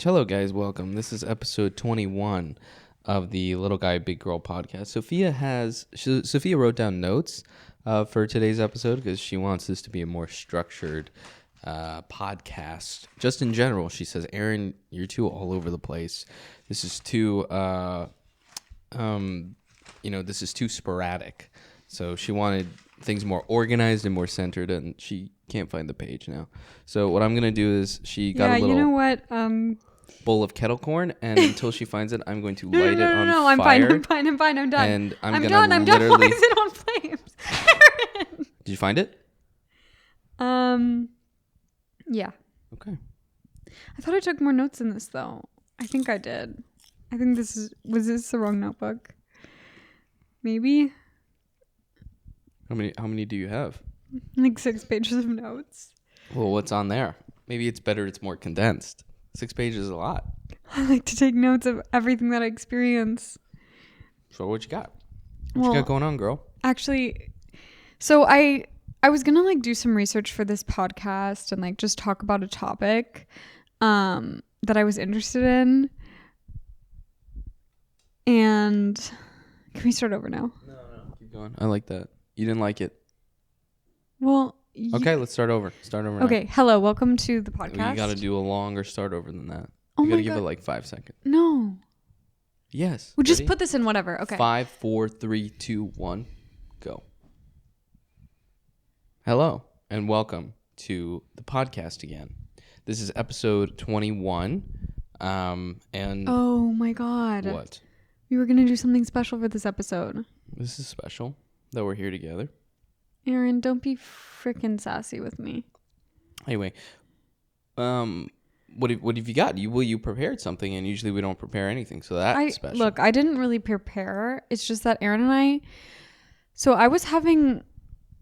Hello, guys. Welcome. This is episode 21 of the Little Guy Big Girl podcast. Sophia wrote down notes for today's episode because she wants this to be a more structured podcast. Just in general, she says, "Aaron, you're too all over the place. This is too, this is too sporadic." So she wanted things more organized and more centered, and she can't find the page now. So what I'm gonna do is she got a little. You know what? Bowl of kettle corn, and until she finds it, I'm going to light it on No, I'm fire. fine. I'm done. And I'm done. Why is it on flames? Did you find it? Yeah. Okay. I thought I took more notes in this though. I think I did. I think was this the wrong notebook? Maybe. How many do you have? Like 6 pages of notes. Well, what's on there? Maybe it's more condensed. 6 pages is a lot. I like to take notes of everything that I experience. So what you got? What you got going on, girl? Actually, so I was gonna like do some research for this podcast and like just talk about a topic that I was interested in. And can we start over now? No, keep going. I like that. You didn't like it. Well, okay, let's start over. Okay, hello, welcome to the podcast. You got to do a longer start over than that. Oh You got to my give God. it like 5 seconds. No. Yes. We'll just Ready? put this in whatever. Okay. 5, 4, 3, 2, 1, go. Hello, and welcome to the podcast again. This is episode 21. And oh my God. what? We were going to do something special for this episode. This is special that we're here together. Aaron, don't be freaking sassy with me. Anyway, what have you got? You prepared something, and usually we don't prepare anything, so that's special. Look, I didn't really prepare. It's just that Aaron and I was having,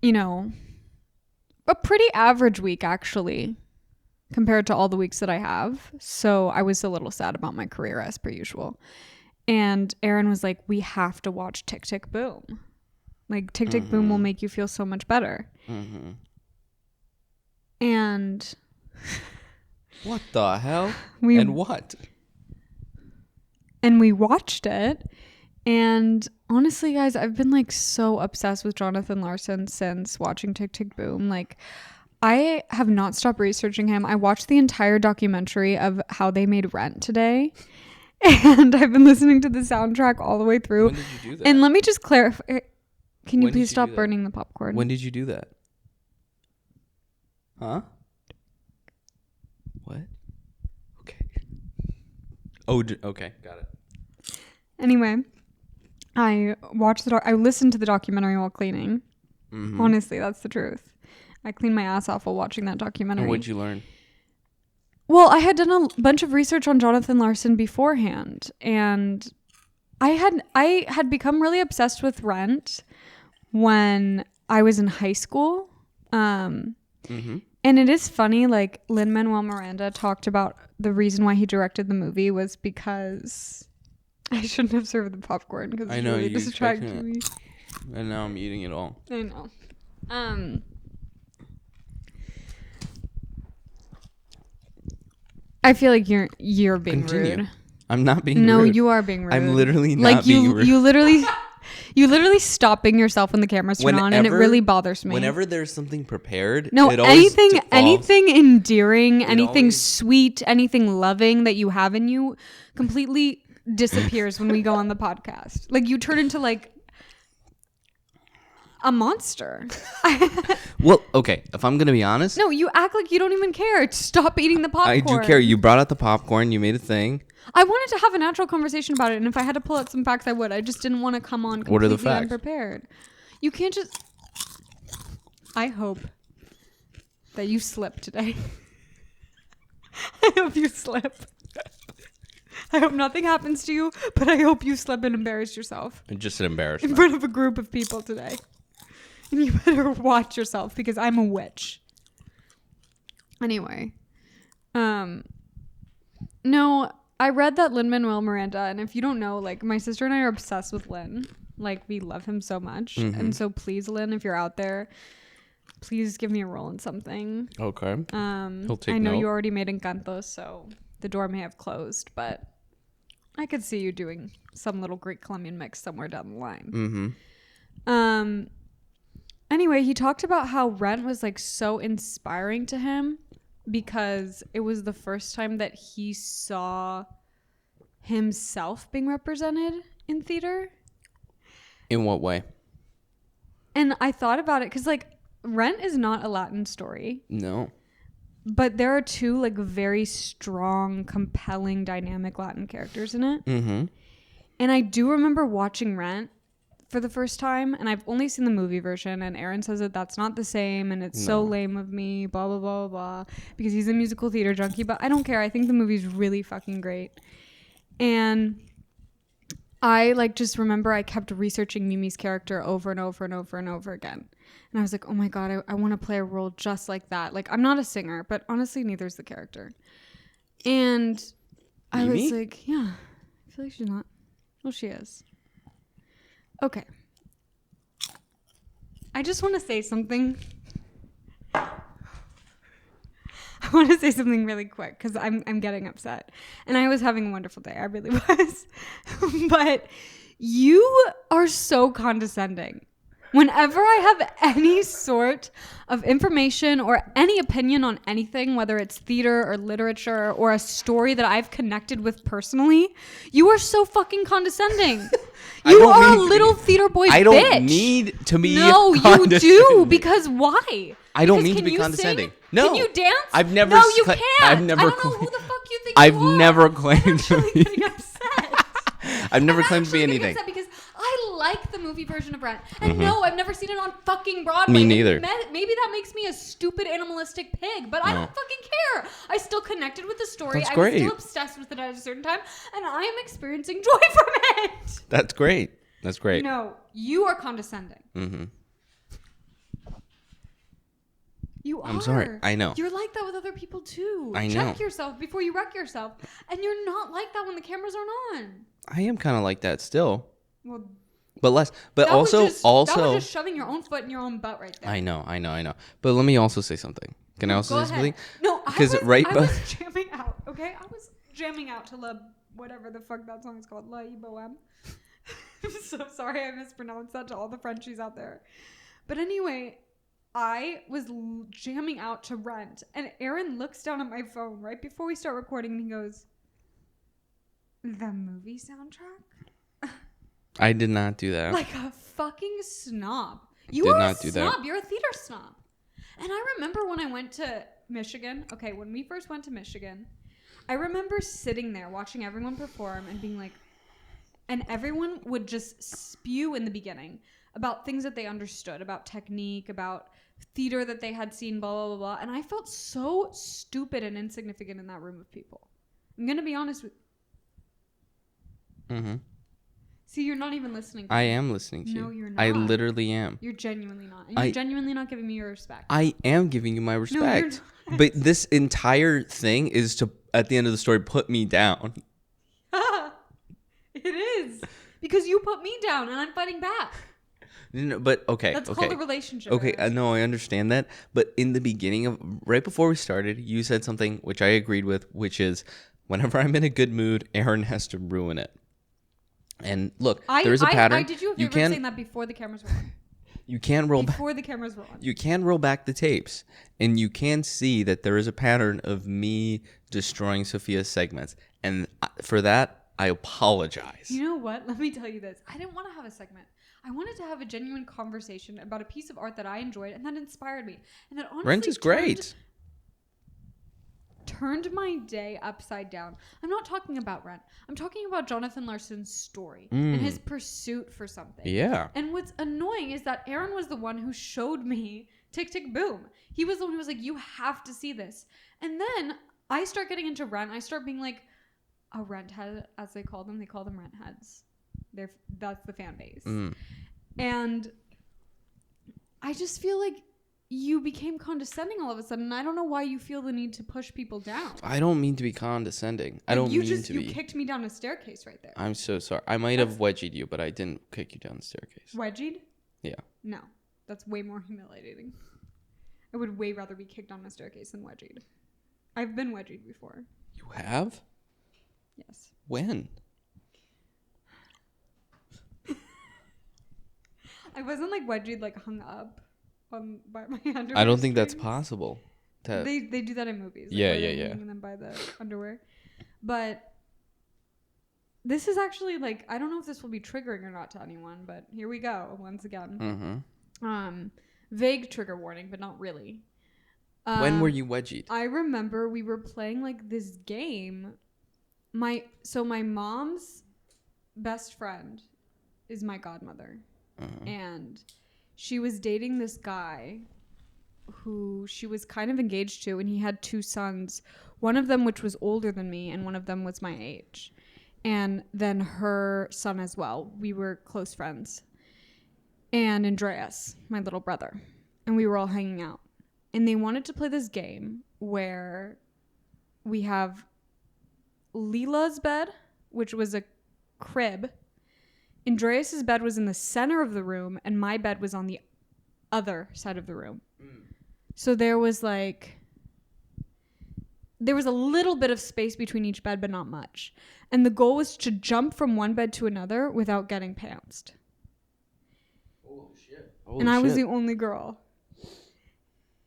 a pretty average week actually, compared to all the weeks that I have. So I was a little sad about my career as per usual. And Aaron was like, we have to watch Tik Tik Boom. Like, Tik Tik Boom will make you feel so much better. Mm-hmm. And what the hell? we watched it. And honestly, guys, I've been like so obsessed with Jonathan Larson since watching Tik Tik Boom. Like, I have not stopped researching him. I watched the entire documentary of how they made Rent today. And I've been listening to the soundtrack all the way through. When did you do that? And let me just clarify. Can you When please did you stop do that? burning the popcorn? When did you do that? Huh? What? Okay. Oh, okay. Got it. Anyway, I listened to the documentary while cleaning. Mm-hmm. Honestly, that's the truth. I cleaned my ass off while watching that documentary. And what'd you learn? Well, I had done a bunch of research on Jonathan Larson beforehand, and I had become really obsessed with Rent when I was in high school. Mm-hmm. And it is funny, like Lin-Manuel Miranda talked about the reason why he directed the movie was because I shouldn't have served the popcorn because it's really distracting me. And now I'm eating it all. I know. I feel like you're being rude. I'm not being rude. No, you are being rude. I'm literally not being rude. You literally stopping yourself when the camera's turned on, and it really bothers me. Whenever there's something prepared, no, it anything endearing, anything always, sweet, anything loving that you have in you completely disappears when we go on the podcast. Like, you turn into like a monster. Well, okay, if I'm gonna be honest, No, you act like you don't even care. Stop eating the popcorn. I do care. You brought out the popcorn. You made a thing. I wanted to have a natural conversation about it, and if I had to pull out some facts, I would. I just didn't want to come on What are completely the facts? unprepared. You can't just... I hope that you slip today. I hope you slip. I hope nothing happens to you, but I hope you slip and embarrass yourself Just an in embarrassment. front of a group of people today. And you better watch yourself because I'm a witch. Anyway. No, I read that Lin-Manuel Miranda, and if you don't know, like, my sister and I are obsessed with Lin. Like, we love him so much. Mm-hmm. And so please, Lin, if you're out there, please give me a role in something. Okay. He'll take I know note. you already made Encanto, so the door may have closed, but I could see you doing some little Greek Colombian mix somewhere down the line. Mm-hmm. Anyway, he talked about how Rent was like so inspiring to him because it was the first time that he saw himself being represented in theater. In what way? And I thought about it because like Rent is not a Latin story. No. But there are two like very strong, compelling, dynamic Latin characters in it. Mm-hmm. And I do remember watching Rent for the first time, and I've only seen the movie version, and Aaron says that that's not the same, and it's so lame of me, blah, blah, blah, blah, because he's a musical theater junkie, but I don't care. I think the movie's really fucking great. And I like just remember I kept researching Mimi's character over and over and over and over again. And I was like, oh my God, I want to play a role just like that. Like, I'm not a singer, but honestly, neither's the character. And I Mimi? was like, yeah, I feel like she's not. Well, she is. Okay. I just want to say something. I want to say something really quick because I'm getting upset. And I was having a wonderful day. I really was. But you are so condescending. Whenever I have any sort of information or any opinion on anything, whether it's theater or literature or a story that I've connected with personally, you are so fucking condescending. You are a little theater boy bitch. I don't need to be No, you do. Because why? I don't Because mean to can be you condescending. sing? No. Can you dance? I've never. No, you can't. I've never. I don't know who the fuck you think I've you are. never claimed to I'm be. getting upset. I've never I'm claimed to be actually getting anything. upset because I like the movie version of Rent. And no, I've never seen it on fucking Broadway. Me neither. And maybe that makes me a stupid animalistic pig, but I don't fucking care. I still connected with the story. That's I great. was still obsessed with it at a certain time, and I am experiencing joy from it. That's great. That's great. No, you are condescending. Mm-hmm. You are. I'm sorry. I know. You're like that with other people too. I know. Check yourself before you wreck yourself. And you're not like that when the cameras aren't on. I am kind of like that still, Well, but less. But that also, was that was also. just shoving your own foot in your own butt right there. I know. But let me also say something. Can I also Go say ahead. something? No, Because I was jamming out. Okay, I was jamming out to La, whatever the fuck that song is called, La Bohème. I'm so sorry I mispronounced that to all the Frenchies out there. But anyway, I was jamming out to Rent, and Aaron looks down at my phone right before we start recording, and he goes, "The movie soundtrack?" I did not do that. Like a fucking snob. You Did are not a do snob. that. You're a theater snob. And I remember when I went to Michigan. Okay, when we first went to Michigan, I remember sitting there watching everyone perform and being like, and everyone would just spew in the beginning about things that they understood, about technique, about theater that they had seen, blah, blah, blah, blah. And I felt so stupid and insignificant in that room of people. I'm going to be honest with you. Mm-hmm. See, you're not even listening to I me. am listening to you. No, you're not. I literally am. You're genuinely not. And you're genuinely not giving me your respect. I am giving you my you're respect. not. But this entire thing is to, at the end of the story, put me down. It is. Because you put me down and I'm fighting back. No, but okay. That's okay. called a relationship. Okay, Aaron. no, I understand that. But in the beginning of, right before we started, you said something which I agreed with, which is whenever I'm in a good mood, Aaron has to ruin it. And look, there is a pattern. I did you a favor saying that before the cameras were on. You can roll back. Before the cameras were on. You can roll back the tapes, and you can see that there is a pattern of me destroying Sophia's segments, and for that, I apologize. You know what? Let me tell you this. I didn't want to have a segment. I wanted to have a genuine conversation about a piece of art that I enjoyed and that inspired me, and that honestly Rent is great. Turned my day upside down. I'm not talking about Rent. I'm talking about Jonathan Larson's story and his pursuit for something. Yeah. And what's annoying is that Aaron was the one who showed me Tik Tik Boom. He was the one who was like, you have to see this. And then I start getting into Rent. I start being like a rent head, as they call them. They call them rent heads. That's the fan base. And I just feel like you became condescending all of a sudden. And I don't know why you feel the need to push people down. I don't mean to be condescending. I don't mean to be. You kicked me down a staircase right there. I'm so sorry. I might have wedgied you, but I didn't kick you down the staircase. Wedgied? Yeah. No, that's way more humiliating. I would way rather be kicked down a staircase than wedgied. I've been wedgied before. You You have? Yes. When? I wasn't like wedgied, like hung up on by my underwear. I don't think that's string. possible. They do that in movies. Like, Yeah, where yeah, they're yeah. hanging them by the underwear. But this is actually like, I don't know if this will be triggering or not to anyone, but here we go once again. Vague trigger warning, but not really. When were you wedgied? I remember we were playing like this game. My mom's best friend is my godmother, and she was dating this guy who she was kind of engaged to, and he had 2 sons, one of them which was older than me and one of them was my age, and then her son as well. We were close friends, and Andreas, my little brother, and we were all hanging out, and they wanted to play this game where we have Leela's bed, which was a crib. Andreas's bed was in the center of the room, and my bed was on the other side of the room. So there was a little bit of space between each bed, but not much. And the goal was to jump from one bed to another without getting pantsed. Oh, shit. And I was the only girl.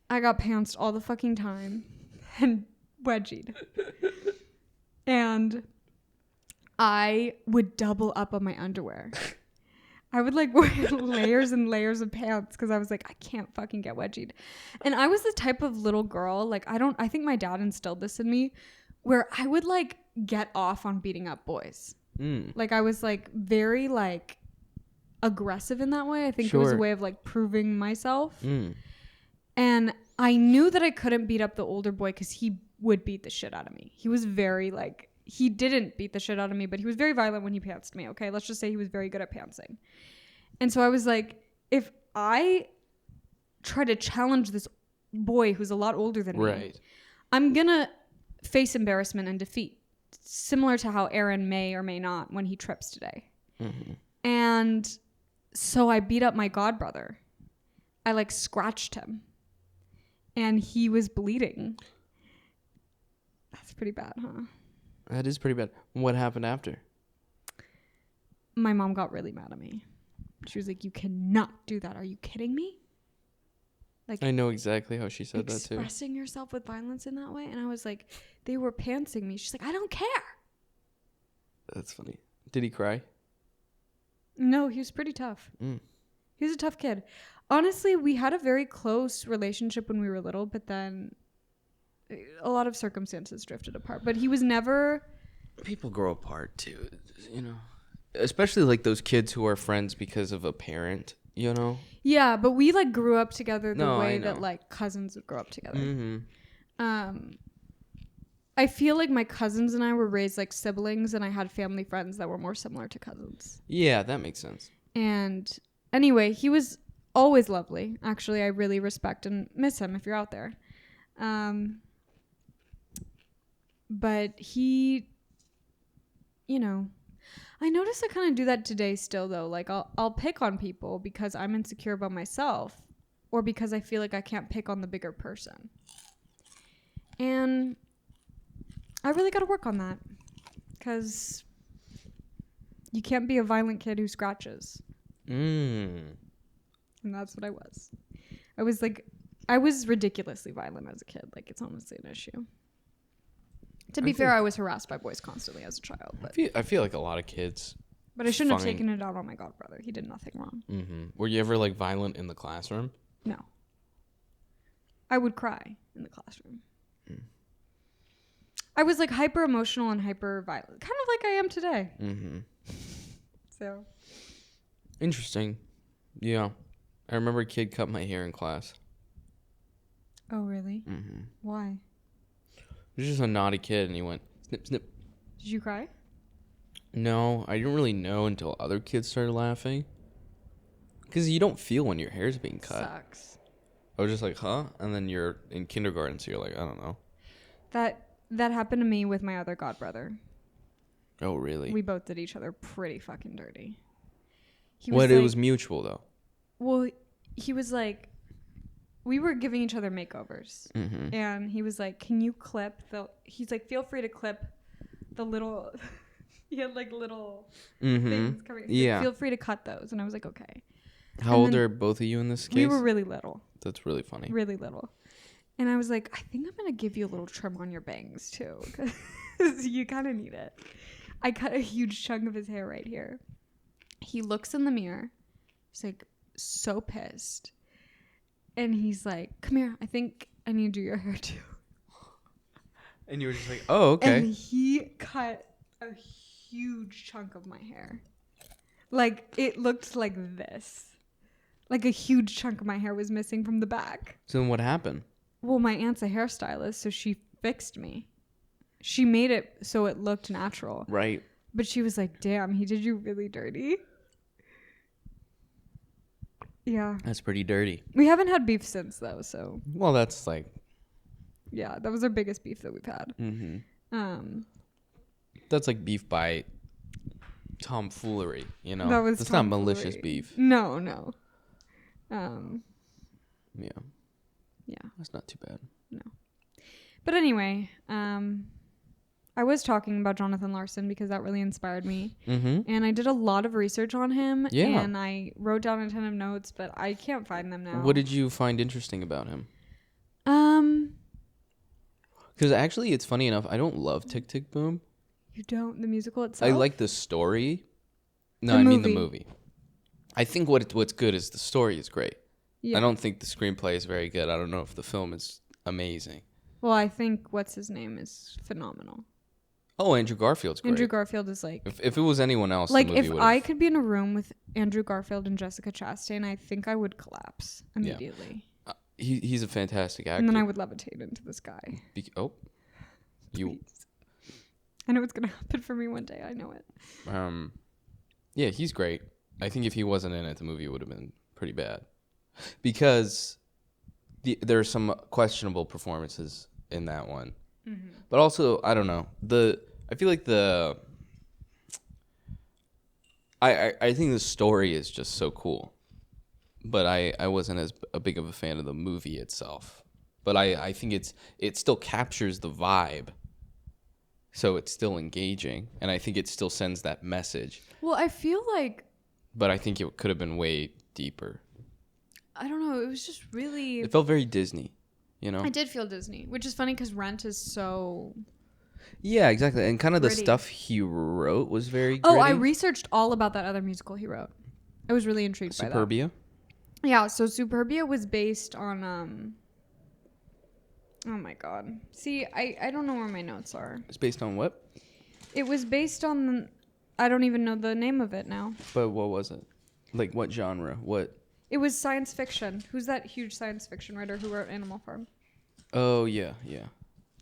I got pantsed all the fucking time and wedgied. And I would double up on my underwear. I would like wear layers and layers of pants because I was like, I can't fucking get wedgied. And I was the type of little girl, like I think my dad instilled this in me, where I would like get off on beating up boys. Like I was like very like aggressive in that way. I think it was a way of like proving myself. And I knew that I couldn't beat up the older boy because he would beat the shit out of me. He was very like, he didn't beat the shit out of me, but he was very violent when he pantsed me. Okay, let's just say he was very good at pantsing. And so I was like, if I try to challenge this boy who's a lot older than me, I'm gonna face embarrassment and defeat, similar to how Aaron may or may not when he trips today. And so I beat up my godbrother. I like scratched him, and he was bleeding. That's pretty bad, huh? That is pretty bad. What happened after? My mom got really mad at me. She was like, you cannot do that. Are you kidding me? Like, I know exactly how she said that too. Expressing yourself with violence in that way. And I was like, they were pantsing me. She's like, I don't care. That's funny. Did he cry? No, he was pretty tough. He was a tough kid. Honestly, we had a very close relationship when we were little, but then a lot of circumstances drifted apart. But he was never... People grow apart too, you know. Especially like those kids who are friends because of a parent, you know? Yeah, but we like grew up together the way I know. that like cousins would grow up together. I feel like my cousins and I were raised like siblings, and I had family friends that were more similar to cousins. Yeah, that makes sense. And anyway, he was always lovely. Actually, I really respect and miss him if you're out there. But he, you know, I notice I kind of do that today still though. Like I'll pick on people because I'm insecure about myself, or because I feel like I can't pick on the bigger person. And I really got to work on that, because you can't be a violent kid who scratches. And that's what I was. I was ridiculously violent as a kid. Like, it's honestly an issue. To be fair, I was harassed by boys constantly as a child. But I feel like a lot of kids. But I shouldn't have taken it out on my godbrother. He did nothing wrong. Were you ever like violent in the classroom? No. I would cry in the classroom. I was like hyper emotional and hyper violent, kind of like I am today. So interesting. Yeah, I remember a kid cut my hair in class. Oh really? Why? He was just a naughty kid, and he went snip snip. Did you cry? No, I didn't really know until other kids started laughing. Because you don't feel when your hair's being cut. Sucks. I was just like, huh? And then you're in kindergarten, so you're like, I don't know. That happened to me with my other godbrother. Oh, really? We both did each other pretty fucking dirty. It was mutual, though. Well, he was like, we were giving each other makeovers. Mm-hmm. And he was like, can you clip he's like, feel free to clip the little, he had like little things coming. Yeah. Feel free to cut those. And I was like, okay. How old are both of you in this case? We were really little. That's really funny. Really little. And I was like, I think I'm going to give you a little trim on your bangs too. Because you kind of need it. I cut a huge chunk of his hair right here. He looks in the mirror. He's like so pissed. And he's like, come here. I think I need to do your hair too. And you were just like, oh, okay. And he cut a huge chunk of my hair. Like, it looked like this. Like a huge chunk of my hair was missing from the back. So then what happened? Well, my aunt's a hairstylist, so she fixed me. She made it so it looked natural. Right. But she was like, damn, he did you really dirty. Yeah. That's pretty dirty. We haven't had beef since, though, so. Well, that's like. Yeah, that was our biggest beef that we've had. Mm-hmm. That's like beef by tomfoolery, you know? That was That's not malicious beef. No. Yeah. Yeah. That's not too bad. No. But anyway, I was talking about Jonathan Larson because that really inspired me. Mm-hmm. And I did a lot of research on him. Yeah. And I wrote down a ton of notes, but I can't find them now. What did you find interesting about him? Because actually, it's funny enough, I don't love Tik Tik Boom. You don't? The musical itself? I like the story. No, The I mean the movie. movie. I think what's good is the story is great. Yeah. I don't think the screenplay is very good. I don't know if the film is amazing. Well, I think what's his name is phenomenal. Oh, Andrew Garfield's great. Andrew Garfield is like... If it was anyone else, Like, the movie if would've- I could be in a room with Andrew Garfield and Jessica Chastain, I think I would collapse immediately. he's a fantastic actor. And then I would levitate into the sky. You... Please. I know it's going to happen for me one day. I know it. Yeah, he's great. I think if he wasn't in it, the movie would have been pretty bad. Because there are some questionable performances in that one. Mm-hmm. But also, I don't know. I feel like I think the story is just so cool. But I wasn't as a big of a fan of the movie itself. But I think it still captures the vibe. So it's still engaging. And I think it still sends that message. Well, I feel like... But I think it could have been way deeper. I don't know. It was just really... It felt very Disney, you know? I did feel Disney, which is funny because Rent is so... Yeah, exactly. And kind of the gritty. stuff he wrote was very Oh, gritty. I researched all about that other musical he wrote. I was really intrigued by that. Superbia? Yeah, so Superbia was based on... Oh my god. See, I don't know where my notes are. It's based on what? It was based on... I don't even know the name of it now. But what was it? Like what genre? What? It was science fiction. Who's that huge science fiction writer who wrote Animal Farm? Oh, yeah. You know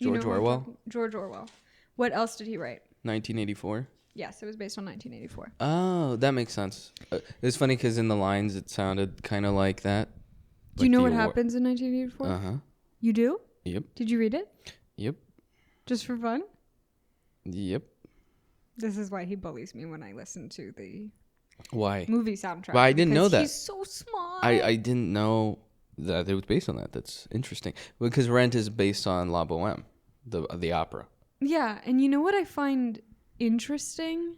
George who I'm Orwell? talking- George Orwell. What else did he write? 1984? Yes, it was based on 1984. Oh, that makes sense. It's funny because in the lines it sounded kind of like that. Do you know what happens in 1984? Uh-huh. You do? Yep. Did you read it? Yep. Just for fun? Yep. This is why he bullies me when I listen to the Why? movie soundtrack. But I didn't know that. He's so smart. I didn't know that it was based on that. That's interesting. Because Rent is based on La Boheme, the opera. Yeah, and you know what I find interesting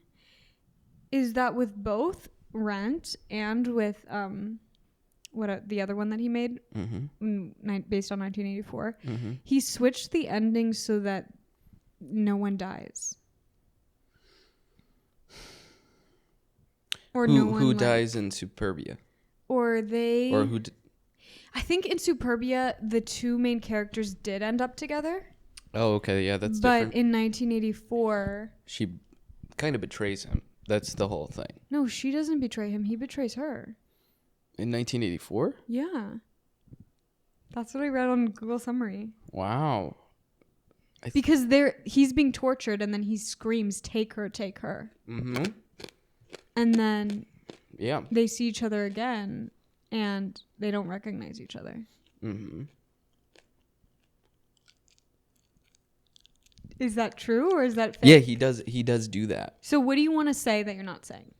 is that with both Rent and with the other one that he made based on 1984, he switched the ending so that no one dies. Or no one who dies in Superbia? Or they... Or who... I think in Superbia, the two main characters did end up together. Oh, okay. Yeah, that's but different. in 1984... She kind of betrays him. That's the whole thing. No, she doesn't betray him. He betrays her. In 1984? Yeah. That's what I read on Google Summary. Wow. Because he's being tortured and then he screams, take her, take her. Mm-hmm. And then Yeah. they see each other again and they don't recognize each other. Mm-hmm. Is that true or is that fake? Yeah, he does do that. So what do you want to say that you're not saying?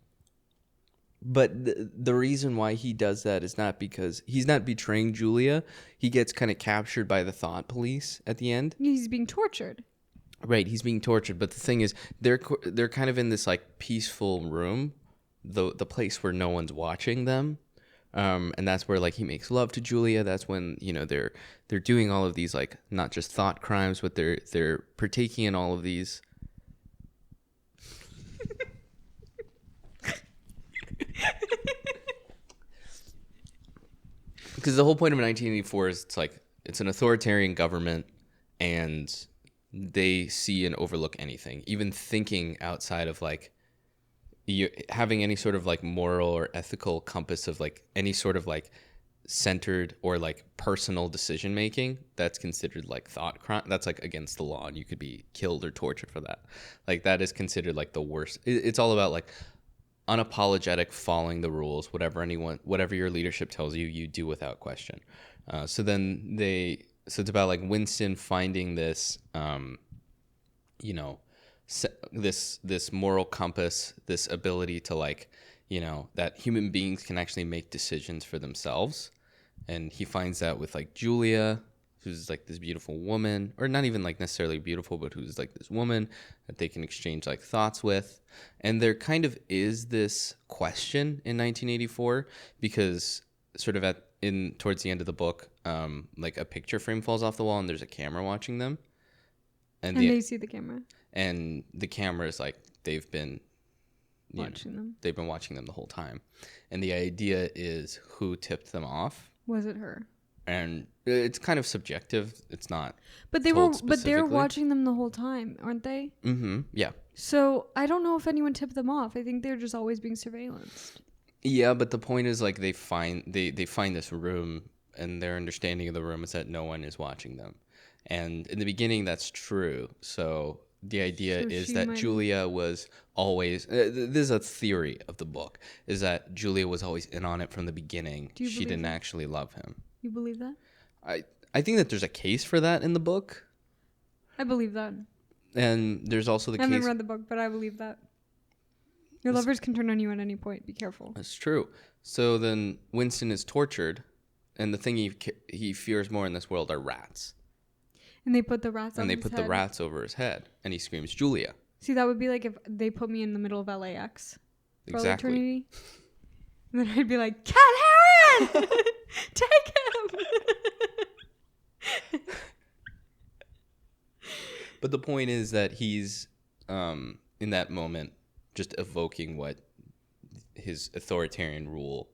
But the reason why he does that is not because he's not betraying Julia. He gets kind of captured by the thought police at the end. He's being tortured. Right, he's being tortured. But the thing is, they're kind of in this like peaceful room, the place where no one's watching them, and that's where like he makes love to Julia. That's when they're doing all of these like not just thought crimes, but they're partaking in all of these. Because the whole point of 1984 is it's an authoritarian government, and they see and overlook anything, even thinking outside of like you having any sort of like moral or ethical compass of like any sort of like centered or like personal decision making. That's considered like thought crime. That's like against the law, and you could be killed or tortured for that. Like that is considered like the worst. It's all about like unapologetic following the rules, whatever your leadership tells you, you do without question. So it's about like Winston finding this this moral compass, this ability to like that human beings can actually make decisions for themselves. And he finds that with like Julia, who's like this beautiful woman, or not even like necessarily beautiful, but who's like this woman that they can exchange like thoughts with. And there kind of is this question in 1984 because sort of towards the end of the book, like a picture frame falls off the wall and there's a camera watching them. And they see the camera. And the camera is like they've been watching them. They've been watching them the whole time. And the idea is who tipped them off. Was it her? And it's kind of subjective. It's not. But they're watching them the whole time, aren't they? Mm-hmm. Yeah. So I don't know if anyone tipped them off. I think they're just always being surveillanced. Yeah, but the point is like they find this room, and their understanding of the room is that no one is watching them. And in the beginning, that's true. So the idea is that Julia was always. This is a theory of the book: is that Julia was always in on it from the beginning. She didn't actually love him. You believe that? I think that there's a case for that in the book. I believe that. And there's also the case. I haven't read the book, but I believe that. Your lovers can turn on you at any point. Be careful. That's true. So then Winston is tortured, and the thing he fears more in this world are rats. And they put the rats on his head. And they put the rats over his head, and he screams, Julia. See, that would be like if they put me in the middle of LAX for exactly. eternity. And then I'd be like, Cat Heron! Take him! But the point is that he's, in that moment, just evoking what his authoritarian rule.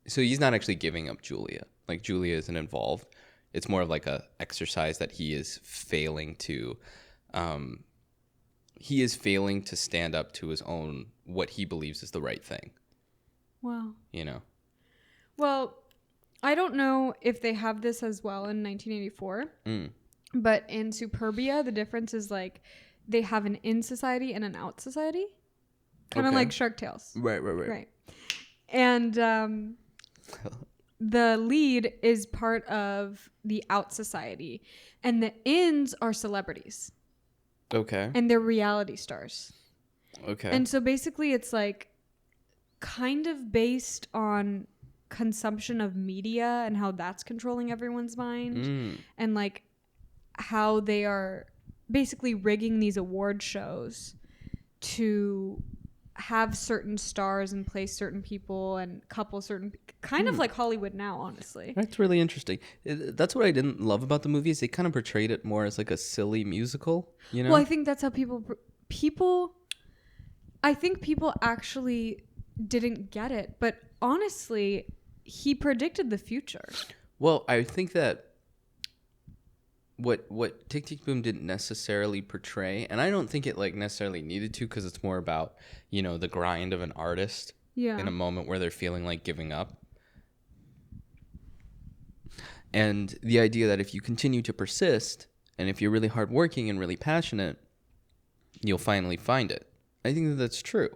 So he's not actually giving up Julia. Like, Julia isn't involved. It's more of like a exercise that he is failing to, stand up to his own, what he believes is the right thing. Wow. Well, I don't know if they have this as well in 1984. But in Superbia, the difference is like they have an in society and an out society. Kind of like Shark Tales. Right. And the lead is part of the out society. And the ins are celebrities. Okay. And they're reality stars. Okay. And so basically it's like kind of based on consumption of media and how that's controlling everyone's mind. And like how they are basically rigging these award shows to have certain stars and place certain people and couple certain kind of like Hollywood now, honestly. That's really interesting. That's what I didn't love about the movie is they kind of portrayed it more as like a silly musical, Well, I think that's how people I think people actually didn't get it, but honestly, he predicted the future. Well, I think that what Tik Tik Boom didn't necessarily portray, and I don't think it like necessarily needed to, because it's more about the grind of an artist in a moment where they're feeling like giving up, and the idea that if you continue to persist and if you're really hardworking and really passionate, you'll finally find it. I think that's true.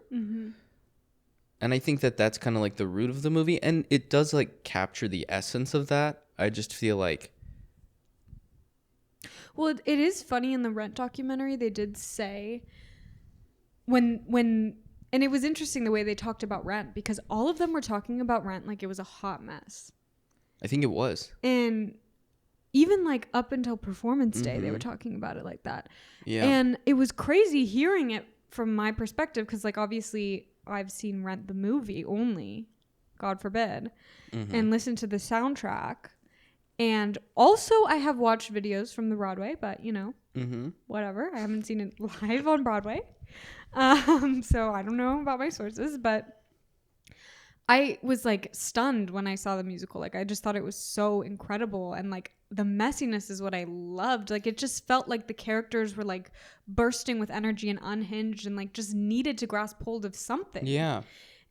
And I think that that's kind of like the root of the movie, and it does like capture the essence of that. I just feel like, well, it is funny in the Rent documentary. They did say when And it was interesting the way they talked about Rent, because all of them were talking about Rent like it was a hot mess. I think it was. And even like up until performance day, they were talking about it like that. Yeah. And it was crazy hearing it from my perspective, because like obviously I've seen Rent the movie only, God forbid, and listened to the soundtrack. And also I have watched videos from the Broadway, but you know, whatever. I haven't seen it live on Broadway. So I don't know about my sources, but I was like stunned when I saw the musical. Like I just thought it was so incredible, and like the messiness is what I loved. Like it just felt like the characters were like bursting with energy and unhinged and like just needed to grasp hold of something. Yeah.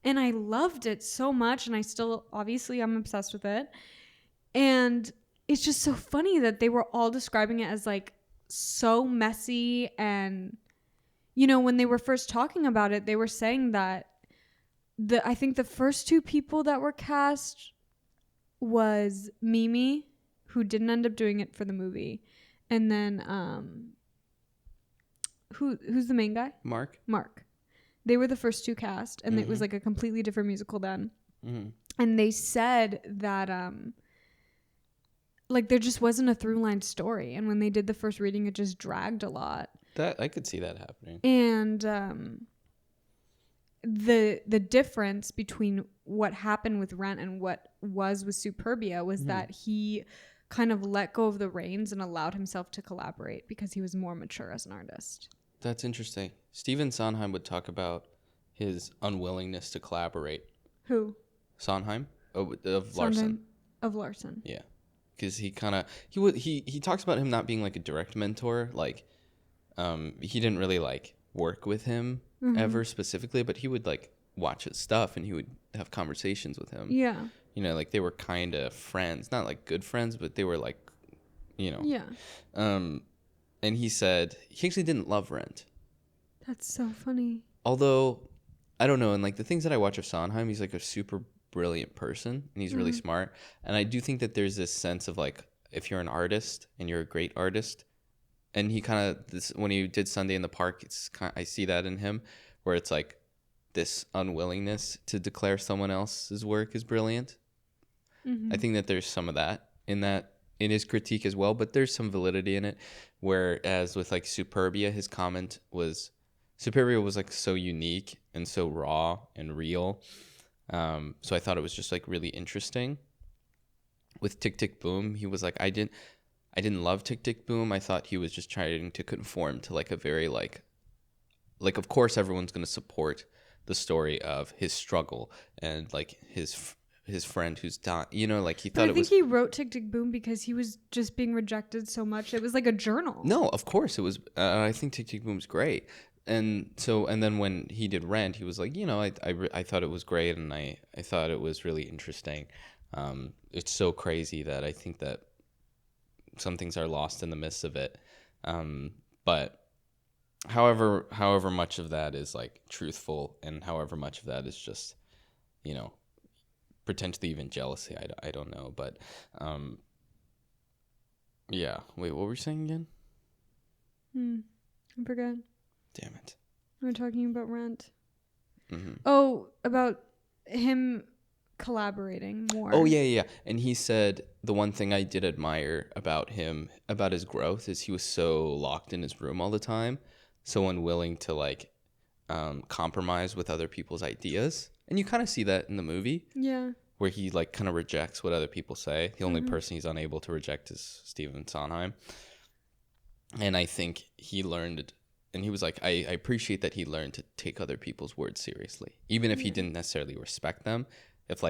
And I loved it so much, and I still obviously I'm obsessed with it. And it's just so funny that they were all describing it as like so messy. And you know, when they were first talking about it, they were saying that I think the first two people that were cast was Mimi, who didn't end up doing it for the movie, and then who's the main guy? Mark. They were the first two cast, and it was like a completely different musical then. And they said that like there just wasn't a through line story, and when they did the first reading, it just dragged a lot. That I could see that happening. And the difference between what happened with Rent and what was with Superbia was that he kind of let go of the reins and allowed himself to collaborate because he was more mature as an artist. That's interesting. Stephen Sondheim would talk about his unwillingness to collaborate. Who? Sondheim of Larson. Of Larson. Yeah, because he talks about him not being like a direct mentor. Like, he didn't really like work with him ever specifically, but he would like watch his stuff and he would have conversations with him. Yeah. You know, like they were kind of friends, not like good friends, but they were like, you know. Yeah. And he said he actually didn't love Rent. That's so funny. Although, I don't know, and like the things that I watch of Sondheim, he's like a super brilliant person and he's really smart. And I do think that there's this sense of like, if you're an artist and you're a great artist, and he kind of, when he did Sunday in the Park, I see that in him, where it's like this unwillingness to declare someone else's work is brilliant. I think that there's some of that in his critique as well, but there's some validity in it. Whereas with like Superbia, his comment was, Superbia was like so unique and so raw and real. So I thought it was just like really interesting. With Tik Tik Boom, he was like, I didn't love Tik Tik Boom. I thought he was just trying to conform to like a very like of course everyone's going to support the story of his struggle and like his friend who's dying, you know, like he thought I think he wrote Tik Tik Boom because he was just being rejected so much. It was like a journal. No, of course it was. I think Tik Tik Boom's great. And then when he did Rent, he was like, you know, I thought it was great, and I thought it was really interesting. It's so crazy that I think that some things are lost in the midst of it. But however much of that is like truthful, and however much of that is just, you know, potentially even jealousy, I don't know. But yeah. Wait, what were you saying again? I forgot. Damn it. We were talking about Rent. Oh, about him collaborating more. Oh, yeah. And he said the one thing I did admire about him, about his growth, is he was so locked in his room all the time, so unwilling to like compromise with other people's ideas. And you kind of see that in the movie. Yeah. Where he like kind of rejects what other people say. The only person he's unable to reject is Stephen Sondheim. And I think he learned, and he was like, I appreciate that he learned to take other people's words seriously, even if he didn't necessarily respect them. If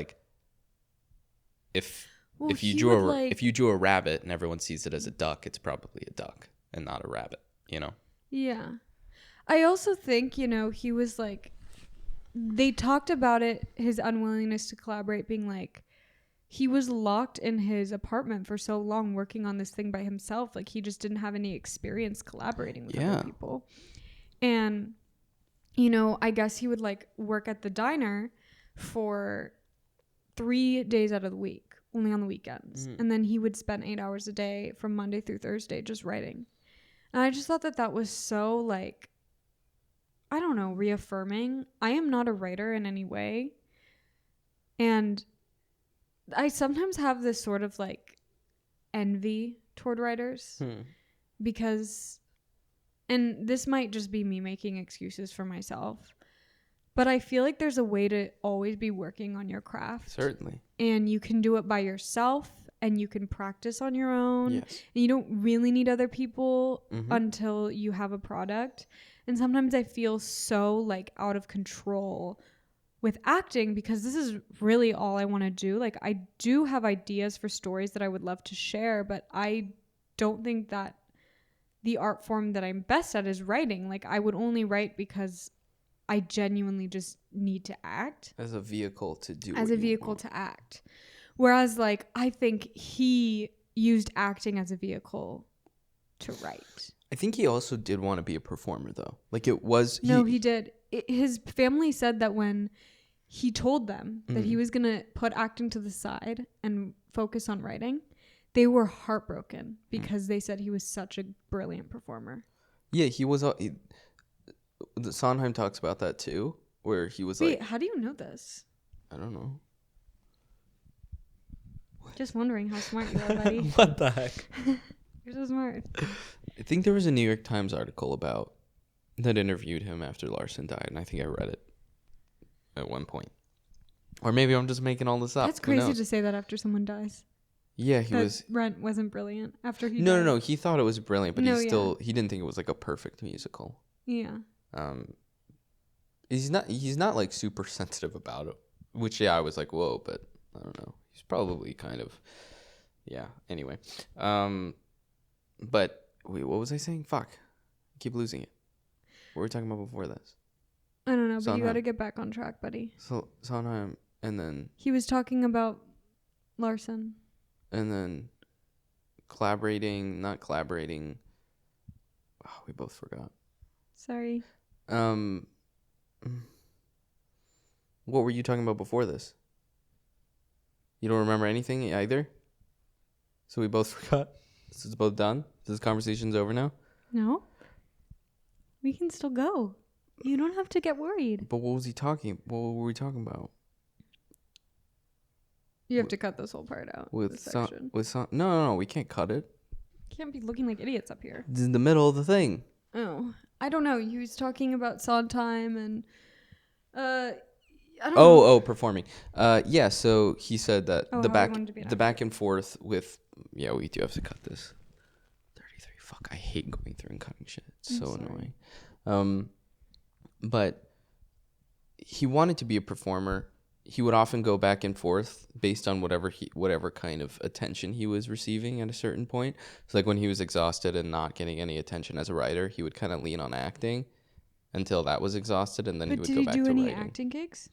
you drew a rabbit and everyone sees it as a duck, it's probably a duck and not a rabbit, you know? Yeah. I also think, you know, he was like, they talked about it, his unwillingness to collaborate being like, he was locked in his apartment for so long working on this thing by himself. Like he just didn't have any experience collaborating with other people. And, you know, I guess he would like work at the diner for 3 days out of the week, only on the weekends. And then he would spend 8 hours a day from Monday through Thursday just writing. And I just thought that was so like I don't know, reaffirming. I am not a writer in any way. And I sometimes have this sort of like envy toward writers because, and this might just be me making excuses for myself, but I feel like there's a way to always be working on your craft. Certainly. And you can do it by yourself and you can practice on your own. Yes. And you don't really need other people until you have a product. And sometimes I feel so like out of control with acting because this is really all I want to do. Like I do have ideas for stories that I would love to share, but I don't think that the art form that I'm best at is writing. Like I would only write because I genuinely just need to act. As a vehicle to do as a vehicle to act. Whereas like I think he used acting as a vehicle to write. I think he also did want to be a performer though. Like it was No, he did. His family said that when he told them that he was going to put acting to the side and focus on writing, they were heartbroken because they said he was such a brilliant performer. Yeah, he was. Sondheim talks about that too, where he was Wait, like, how do you know this? I don't know. Just wondering how smart you are, buddy. What the heck? You're so smart. I think there was a New York Times article about that interviewed him after Larson died, and I think I read it at one point. Or maybe I'm just making all this up. That's crazy to say that after someone dies. Yeah, he was. Rent wasn't brilliant after he died. No. He thought it was brilliant, but he didn't think it was like a perfect musical. Yeah. He's not like super sensitive about it, which I was like, whoa, but I don't know. He's probably kind of, yeah. Anyway, but wait, what was I saying? Fuck, I keep losing it. What were we talking about before this? I don't know, but Sondheim. you got to get back on track, buddy. So Sondheim, and then he was talking about Larson, and then not collaborating. Oh, we both forgot. Sorry. What were you talking about before this? You don't remember anything either? So we both forgot? This is both done? This conversation's over now? No. We can still go. You don't have to get worried. But what was he talking? What were we talking about? You have to cut this whole part out. No, we can't cut it. Can't be looking like idiots up here. This is in the middle of the thing. Oh, I don't know. He was talking about Sondheim and I don't know. Oh, performing. Yeah. So he said that the back and forth with. Yeah, we do have to cut this. 33. Fuck, I hate going through and cutting shit. It's so annoying. But he wanted to be a performer. He would often go back and forth based on whatever kind of attention he was receiving at a certain point. So like when he was exhausted and not getting any attention as a writer, he would kind of lean on acting until that was exhausted, and then he would go back to writing. Did he do any acting gigs?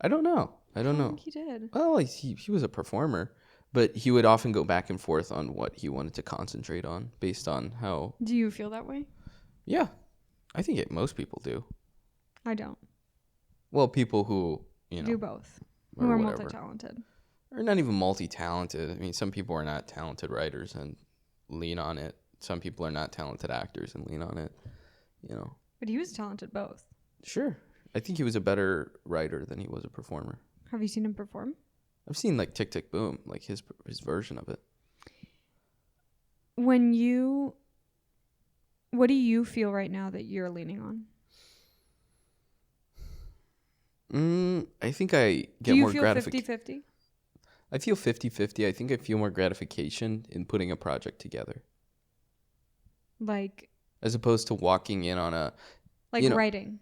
I don't know. I don't know. I think he did. Well, he was a performer, but he would often go back and forth on what he wanted to concentrate on based on how. Do you feel that way? Yeah, I think most people do. I don't. Well, people who do both, who are multi-talented, or not even multi-talented. I mean, some people are not talented writers and lean on it. Some people are not talented actors and lean on it. But he was talented both. Sure, I think he was a better writer than he was a performer. Have you seen him perform? I've seen like Tik Tik Boom, like his version of it. What do you feel right now that you're leaning on? I think I get more gratification. Do you feel 50-50? I feel 50-50. I think I feel more gratification in putting a project together. Like? As opposed to walking in on a... writing.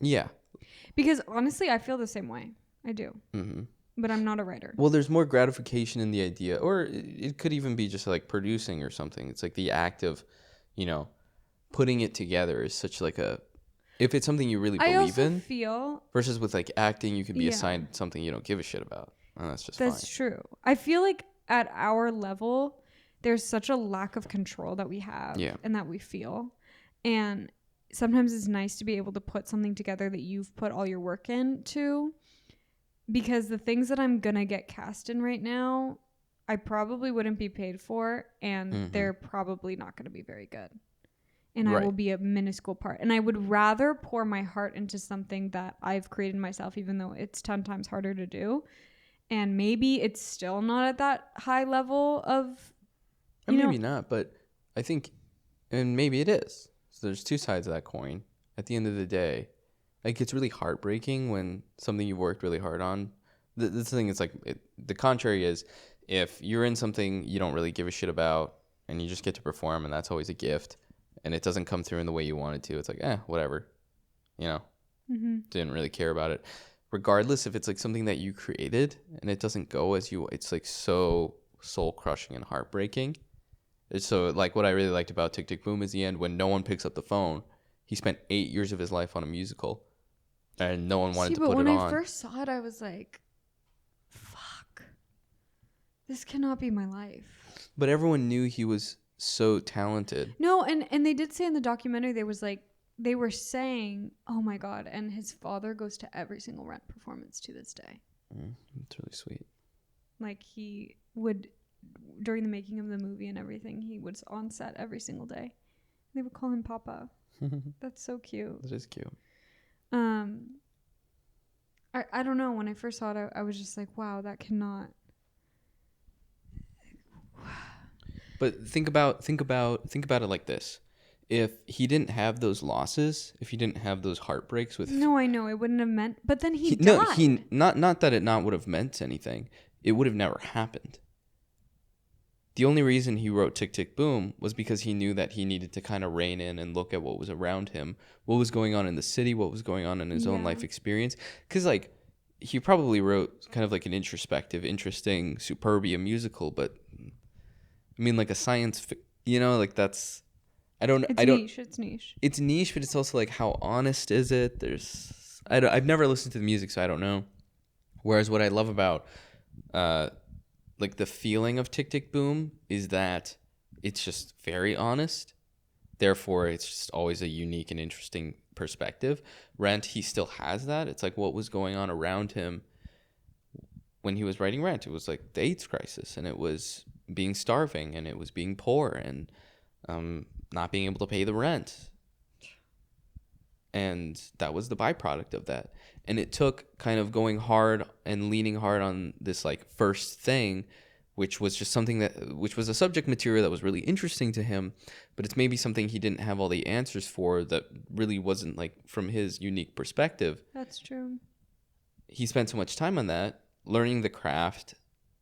Yeah. Because honestly, I feel the same way. I do. Mm-hmm. But I'm not a writer. Well, there's more gratification in the idea, or it could even be just like producing or something. It's like the act of, putting it together is such like a... If it's something you really believe in, versus with like acting, you could be assigned something you don't give a shit about. And that's fine. That's true. I feel like at our level, there's such a lack of control that we have and that we feel. And sometimes it's nice to be able to put something together that you've put all your work into. Because the things that I'm going to get cast in right now, I probably wouldn't be paid for. And they're probably not going to be very good. and I Right. will be a minuscule part. And I would rather pour my heart into something that I've created myself, even though it's 10 times harder to do. And maybe it's still not at that high level of, Or you know, maybe not, but I think, and maybe it is. So there's two sides of that coin. At the end of the day, like it's really heartbreaking when something you've worked really hard on. The thing is like the contrary is if you're in something you don't really give a shit about and you just get to perform and that's always a gift and it doesn't come through in the way you wanted to. It's like, whatever, you know, didn't really care about it. Regardless if it's like something that you created and it doesn't go as you, it's like so soul crushing and heartbreaking. So like what I really liked about Tick Tick Boom is the end when no one picks up the phone. He spent 8 years of his life on a musical, and no one wanted to but put when it I on. first saw it, I was like, fuck, this cannot be my life. But everyone knew he was so talented. No, and they did say in the documentary, they were saying, oh my God, and his father goes to every single Rent performance to this day. It's really sweet. Like he would, during the making of the movie and everything, he was on set every single day. They would call him Papa. That's so cute. That is cute. I don't know. When I first saw it, I was just like, wow, that cannot. But think about it like this. If he didn't have those losses, if he didn't have those heartbreaks with No, I know it wouldn't have meant. But then he died. No, he not that it not would have meant anything. It would have never happened. The only reason he wrote Tick Tick Boom was because he knew that he needed to kind of rein in and look at what was around him, what was going on in the city, what was going on in his own life experience. Because, like, he probably wrote kind of like an introspective, interesting Superbia musical, but, I mean, like a science, like that's, niche. It's niche. It's niche, but it's also like, how honest is it? I've never listened to the music, so I don't know. Whereas what I love about, like the feeling of Tick Tick Boom is that it's just very honest. Therefore, it's just always a unique and interesting perspective. Rent, he still has that. It's like what was going on around him when he was writing Rent. It was like the AIDS crisis, and it was being starving, and it was being poor, and not being able to pay the rent. And that was the byproduct of that. And it took kind of going hard and leaning hard on this like first thing, which was just something which was a subject material that was really interesting to him, but it's maybe something he didn't have all the answers for, that really wasn't like from his unique perspective. That's true. He spent so much time on that, learning the craft,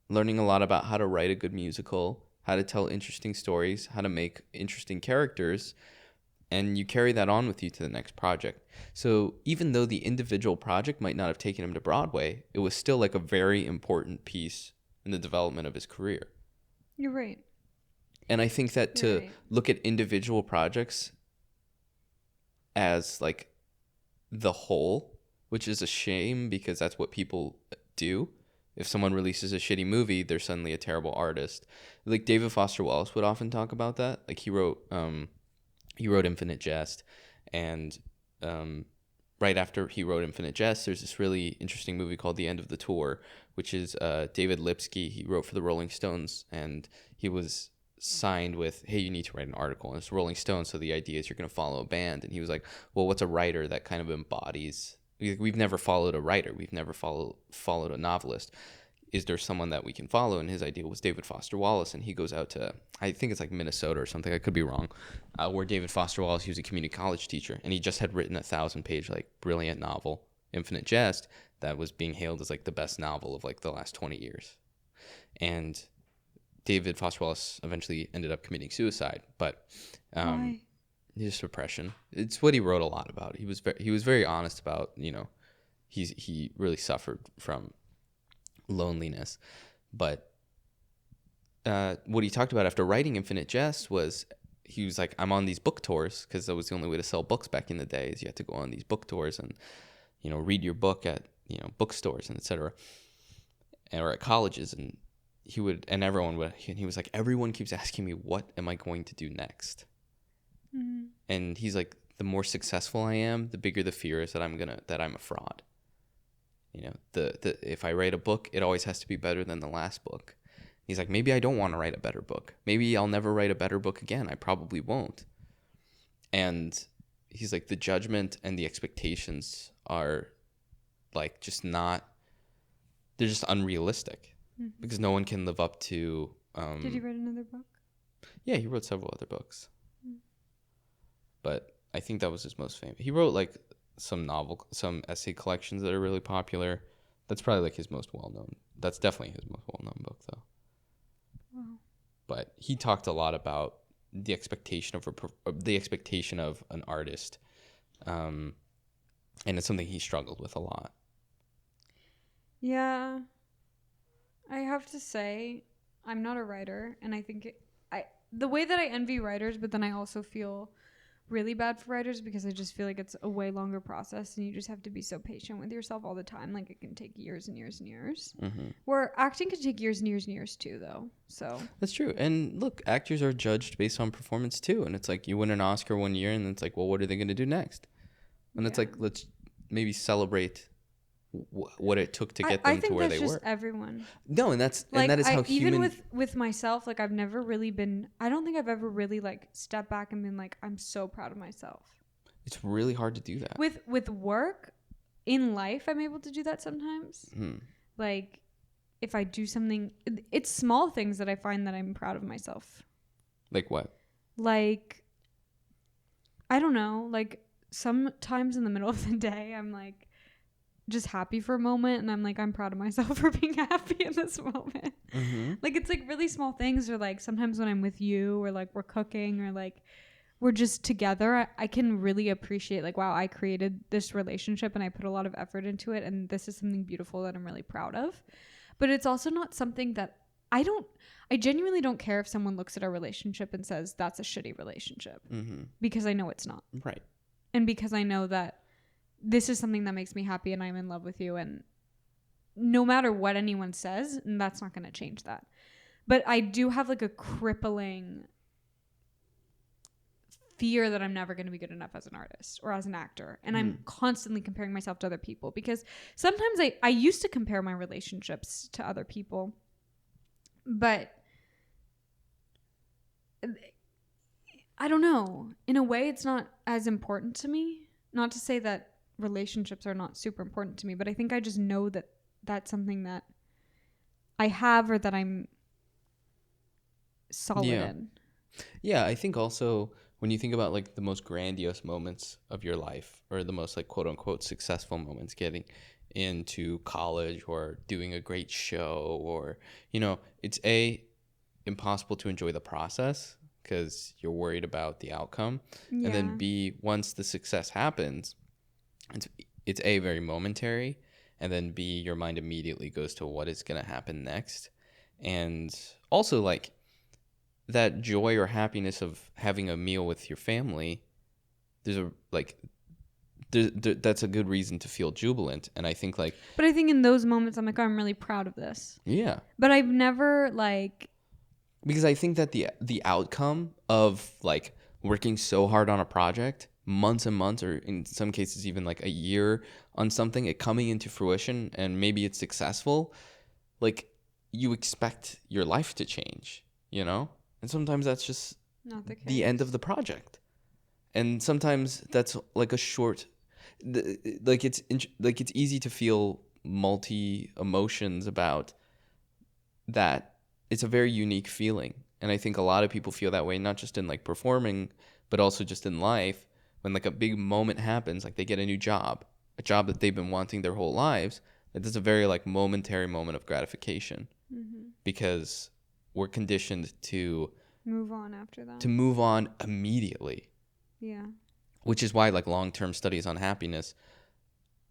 learning a lot about how to write a good musical, how to tell interesting stories, how to make interesting characters. And you carry that on with you to the next project. So even though the individual project might not have taken him to Broadway, it was still like a very important piece in the development of his career. You're right. And I think that to look at individual projects as like the whole, which is a shame because that's what people do. If someone releases a shitty movie, they're suddenly a terrible artist. Like David Foster Wallace would often talk about that. Like he wrote Infinite Jest, and right after he wrote Infinite Jest, there's this really interesting movie called The End of the Tour, which is David Lipsky. He wrote for the Rolling Stones, and he was signed with, hey, you need to write an article. And it's Rolling Stones, so the idea is you're going to follow a band. And he was like, well, what's a writer that kind of embodies... We've never followed a writer. We've never followed a novelist. Is there someone that we can follow? And his idea was David Foster Wallace. And he goes out to, I think it's like Minnesota or something, I could be wrong, where David Foster Wallace, he was a community college teacher, and he just had written a 1,000-page like brilliant novel, Infinite Jest, that was being hailed as like the best novel of like the last 20 years. And David Foster Wallace eventually ended up committing suicide, but Why? His depression. It's what he wrote a lot about. He was very honest about, he really suffered from loneliness. But what he talked about after writing Infinite Jest was, he was like, I'm on these book tours, because that was the only way to sell books back in the day, is you had to go on these book tours and read your book at bookstores and etc., or at colleges. And he was like, everyone keeps asking me, what am I going to do next? Mm-hmm. And he's like, the more successful I am, the bigger the fear is that I'm a fraud. If I write a book, it always has to be better than the last book. He's like, maybe I don't want to write a better book. Maybe I'll never write a better book again. I probably won't. and he's like, the judgment and the expectations are like just not, they're just unrealistic because no one can live up to. Did you write another book? Yeah, he wrote several other books, but I think that was his most famous. He wrote like some essay collections that are really popular. That's probably like his most well-known. That's definitely his most well-known book, though. Wow. But he talked a lot about the expectation of an artist, and it's something he struggled with a lot. Yeah, I have to say, I'm not a writer, and I think the way that I envy writers, but then I also feel really bad for writers because I just feel like it's a way longer process, and you just have to be so patient with yourself all the time. Like it can take years and years and years. Where acting could take years and years and years too, though. So that's true. And look, actors are judged based on performance too, and it's like you win an Oscar one year, and it's like, well, what are they going to do next? And it's like, let's maybe celebrate what it took to get them to where they were. I think that's just everyone. No, and that is how human. Even with myself, like I've never really been. I don't think I've ever really like stepped back and been like, I'm so proud of myself. It's really hard to do that. With work, in life, I'm able to do that sometimes. Like, if I do something, it's small things that I find that I'm proud of myself. Like what? Like, I don't know. Like sometimes in the middle of the day, I'm like just happy for a moment, and I'm like, I'm proud of myself for being happy in this moment. Like it's like really small things, or like sometimes when I'm with you, or like we're cooking, or like we're just together, I can really appreciate like, wow, I created this relationship and I put a lot of effort into it, and this is something beautiful that I'm really proud of. But it's also not something that I genuinely don't care if someone looks at our relationship and says that's a shitty relationship, because I know it's not. Right. And because I know that this is something that makes me happy and I'm in love with you, and no matter what anyone says, that's not going to change that. But I do have like a crippling fear that I'm never going to be good enough as an artist or as an actor. And I'm constantly comparing myself to other people, because sometimes I used to compare my relationships to other people, but I don't know. In a way, it's not as important to me. Not to say that relationships are not super important to me, but I think I just know that that's something that I have, or that I'm solid in. Yeah, I think also when you think about like the most grandiose moments of your life, or the most like quote unquote successful moments, getting into college or doing a great show, or it's impossible to enjoy the process because you're worried about the outcome. And then B, once the success happens, it's A, very momentary, and then B, your mind immediately goes to what is going to happen next. And also like that joy or happiness of having a meal with your family, that's a good reason to feel jubilant. And I think like, but I think in those moments I'm like, oh, I'm really proud of this. Yeah. But I've never like, because I think that the outcome of like working so hard on a project, months and months, or in some cases even like a year on something, it coming into fruition, and maybe it's successful, like you expect your life to change, and sometimes that's just not the end of the project. And sometimes that's like a short, like it's easy to feel multi emotions about that. It's a very unique feeling. And I think a lot of people feel that way, not just in like performing, but also just in life. When like a big moment happens, like they get a new job, a job that they've been wanting their whole lives, that's a very like momentary moment of gratification, because we're conditioned to move on after that. To move on immediately. Yeah. Which is why like long-term studies on happiness,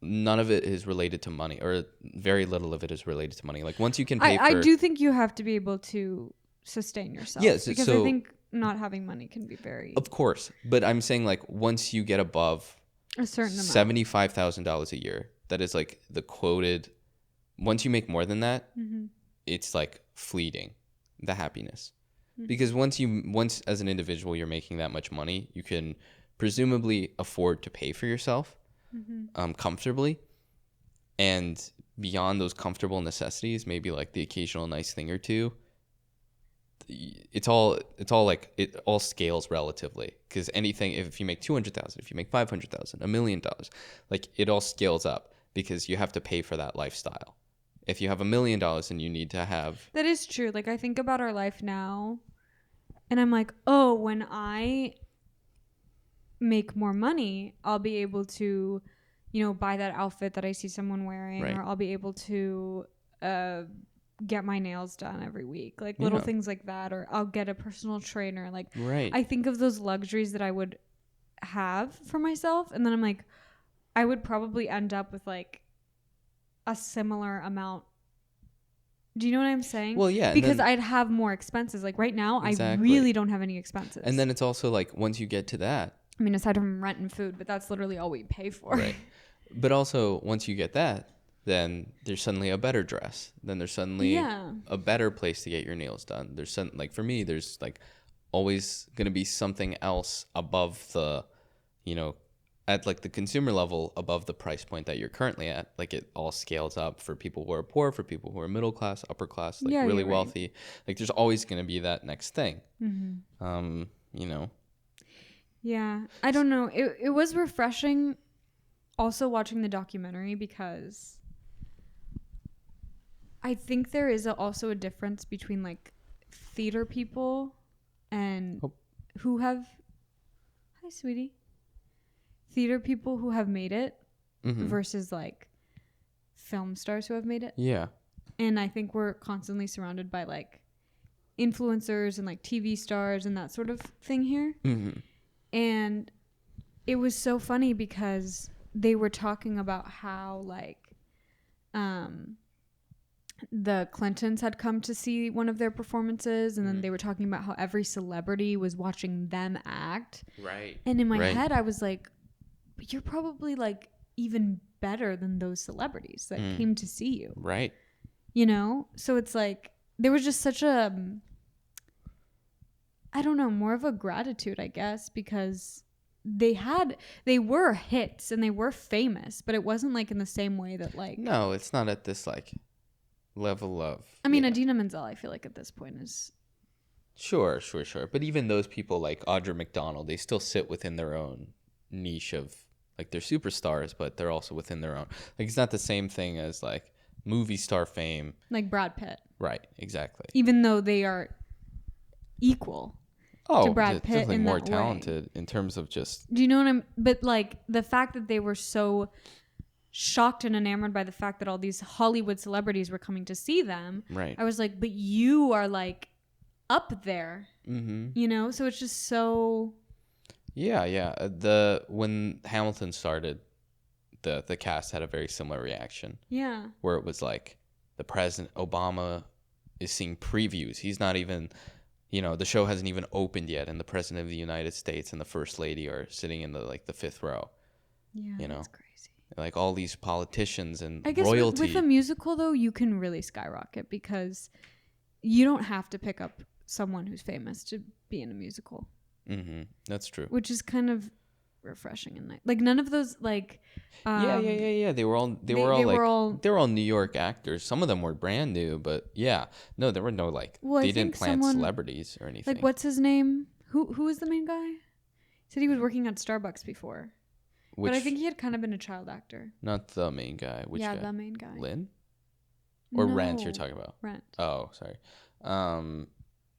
none of it is related to money, or very little of it is related to money. Like once you can pay I do think you have to be able to sustain yourself. Yes, because I think not having money can be very. Of course, but I'm saying like once you get above a certain amount, $75,000 a year, that is like the quoted. Once you make more than that, it's like fleeting, the happiness, because once as an individual you're making that much money, you can presumably afford to pay for yourself comfortably, and beyond those comfortable necessities, maybe like the occasional nice thing or two, it's all like it all scales relatively, because anything, if you make 200,000, if you make 500,000, $1 million, like it all scales up because you have to pay for that lifestyle. If you have $1 million, then you need to have. That is true. Like I think about our life now and I'm like, oh, when I make more money, I'll be able to, buy that outfit that I see someone wearing, Right. or I'll be able to get my nails done every week, like little things like that, or I'll get a personal trainer. Like, Right. I think of those luxuries that I would have for myself, and then I'm like, I would probably end up with like a similar amount. Do you know what I'm saying? Well, yeah, because I'd have more expenses. Like right now, Exactly. I really don't have any expenses. And then it's also like once you get to that, I mean, aside from rent and food, but that's literally all we pay for. right? But also once you get that, then there's suddenly a better dress. Then there's suddenly a better place to get your nails done. There's like for me, there's like always going to be something else above the, at like the consumer level, above the price point that you're currently at. Like it all scales up for people who are poor, for people who are middle class, upper class, like really wealthy. Like there's always going to be that next thing. Yeah, I don't know. It was refreshing also watching the documentary, because I think there is also a difference between like theater people and who have, hi sweetie, theater people who have made it versus like film stars who have made it. Yeah. And I think we're constantly surrounded by like influencers and like TV stars and that sort of thing here. And it was so funny because they were talking about how like the Clintons had come to see one of their performances, and then they were talking about how every celebrity was watching them act. Right. And in my head I was like, but you're probably like even better than those celebrities that came to see you. Right. So it's like there was just such a, I don't know, more of a gratitude, I guess, because they were hits and they were famous, but it wasn't like in the same way that like. No, it's not at this like level of. I mean, Idina Menzel, I feel like at this point is. Sure. But even those people like Audra McDonald, they still sit within their own niche of like they're superstars, but they're also within their own. Like it's not the same thing as like movie star fame. Like Brad Pitt. Right. Exactly. Even though they are equal. To Brad Pitt definitely in more that talented in terms of just. Do you know what I'm? But like the fact that they were so shocked and enamored by the fact that all these Hollywood celebrities were coming to see them. Right. I was like, but you are like up there. So it's just so. Yeah. When Hamilton started, the cast had a very similar reaction. Yeah. Where it was like the president Obama is seeing previews. He's not even. The show hasn't even opened yet, and the president of the United States and the first lady are sitting in the fifth row. Yeah, that's crazy. Like all these politicians and I guess royalty. with a musical though, you can really skyrocket because you don't have to pick up someone who's famous to be in a musical. That's true. Which is kind of refreshing and nice. Like none of those like. Yeah. They were all New York actors. Some of them were brand new, but yeah, no, there were no like they didn't plant celebrities or anything. Like what's his name? Who is the main guy? He said he was working at Starbucks before. But I think he had kind of been a child actor. Not the main guy. Which guy? The main guy. Lynn? Or no, Rent you're talking about? Rent. Oh, sorry.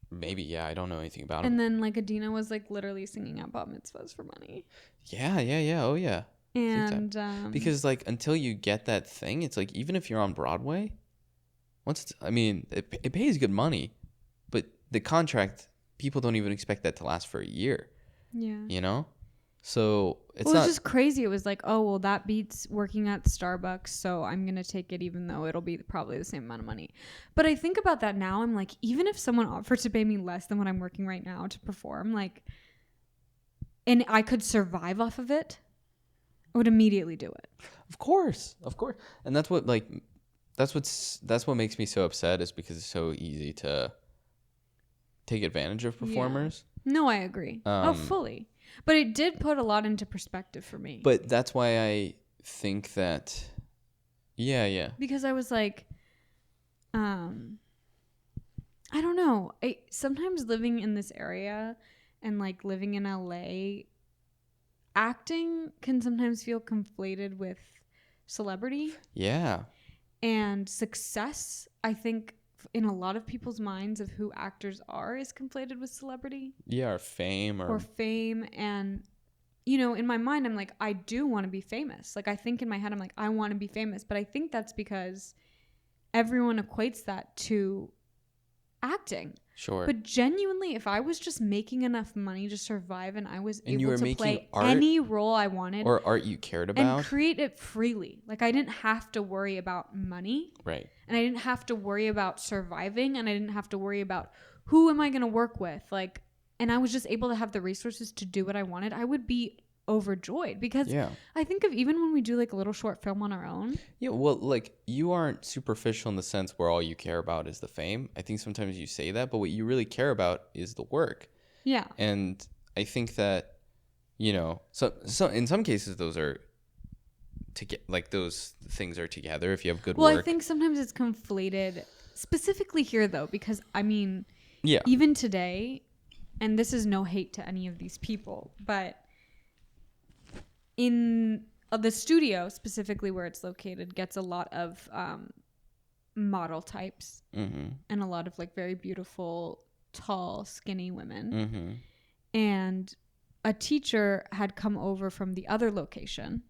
Maybe, yeah, I don't know anything about him. And then like Adina was like literally singing at bat mitzvahs for money. Yeah. Oh yeah. And because like until you get that thing, it's like even if you're on Broadway, it pays good money, but the contract, people don't even expect that to last for a year. Yeah. So it's just crazy. It was like, oh well, that beats working at Starbucks, so I'm gonna take it, even though it'll be probably the same amount of money. But I think about that now. I'm like, even if someone offered to pay me less than what I'm working right now to perform, like, and I could survive off of it, I would immediately do it. Of course, and that's what makes me so upset, is because it's so easy to take advantage of performers. Yeah. No, I agree. Fully. But it did put a lot into perspective for me. But that's why I think that, yeah. Because I was like, I don't know. Sometimes living in this area and like living in LA, acting can sometimes feel conflated with celebrity Yeah. and success. I think in a lot of people's minds of who actors are is conflated with celebrity Yeah, or fame or fame. And you know, in my mind, I'm like, I do want to be famous. Like, I think in my head, I'm like, I want to be famous. But I think that's because everyone equates that to acting. Sure. But genuinely, if I was just making enough money to survive and I was And you able were to making play art any role I wanted or art you cared and about. create it freely, like I didn't have to worry about money. Right. And I didn't have to worry about surviving, and I didn't have to worry about who am I going to work with, like, and I was just able to have the resources to do what I wanted, I would be overjoyed. Because Yeah. I think of even when we do like a little short film on our own. Yeah, well, like you aren't superficial in the sense where all you care about is the fame. I think sometimes you say that, but what you really care about is the work. Yeah. And I think that, you know, so in some cases those are to get like those things are together if you have good Well, work. I think sometimes it's conflated, specifically here though, because I mean, Yeah. even today, and this is no hate to any of these people, but in the studio, specifically where it's located, gets a lot of model types Mm-hmm. and a lot of like very beautiful, tall, skinny women. Mm-hmm. And a teacher had come over from the other location,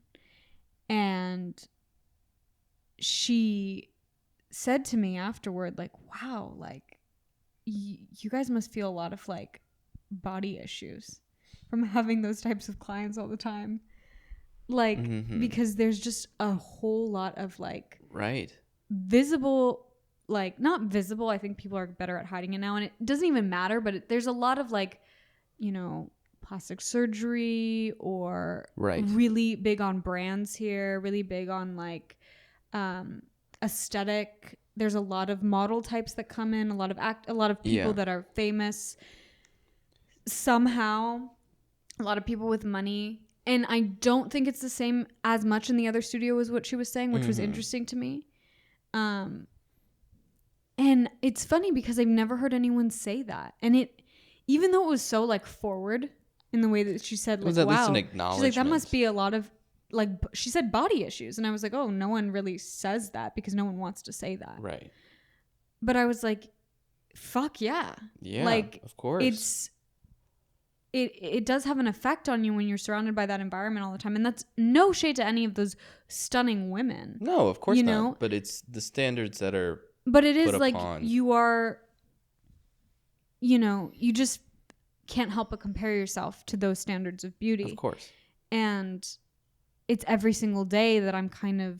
and she said to me afterward, like, wow, like you guys must feel a lot of like body issues from having those types of clients all the time, like because there's just a whole lot of like Right. visible, like not visible, I think people are better at hiding it now, and it doesn't even matter, but there's a lot of like, you know, plastic surgery, or Right. really big on brands here, really big on like aesthetic. There's a lot of model types that come in, a lot of people that are famous somehow, a lot of people with money. And I don't think it's the same as much in the other studio as what she was saying, which was interesting to me. And it's funny because I've never heard anyone say that. And it, even though it was so like forward in the way that she said, like, was at wow, least an she's acknowledgement. like, that must be a lot of like, she said body issues. And I was like, oh, no one really says that because no one wants to say that. Right. But I was like, fuck yeah. Yeah, like, of course. It does have an effect on you when you're surrounded by that environment all the time. And that's no shade to any of those stunning women. No, of course you not. know? But it's the standards that are But it is put like upon. you are, you know, you just can't help but compare yourself to those standards of beauty. Of course. And it's every single day that I'm kind of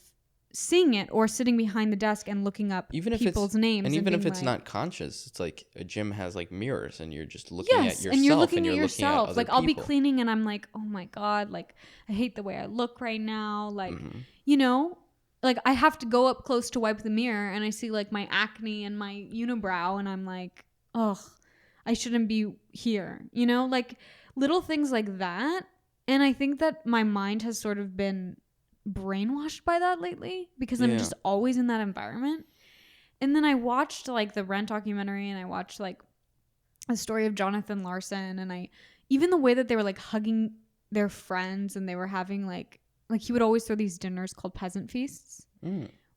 seeing it, or sitting behind the desk and looking up people's names. And even if it's like, not conscious, it's like a gym has like mirrors and you're just looking at yourself. And you're looking at yourself. other like I'll be people. cleaning and I'm like, oh my God, like I hate the way I look right now. Like, you know, like I have to go up close to wipe the mirror and I see like my acne and my unibrow and I'm like, ugh, I shouldn't be here. You know, like little things like that. And I think that my mind has sort of been brainwashed by that lately because I'm just always in that environment. And then I watched like the Rent documentary, and I watched like a story of Jonathan Larson, and I even the way that they were like hugging their friends, and they were having like he would always throw these dinners called peasant feasts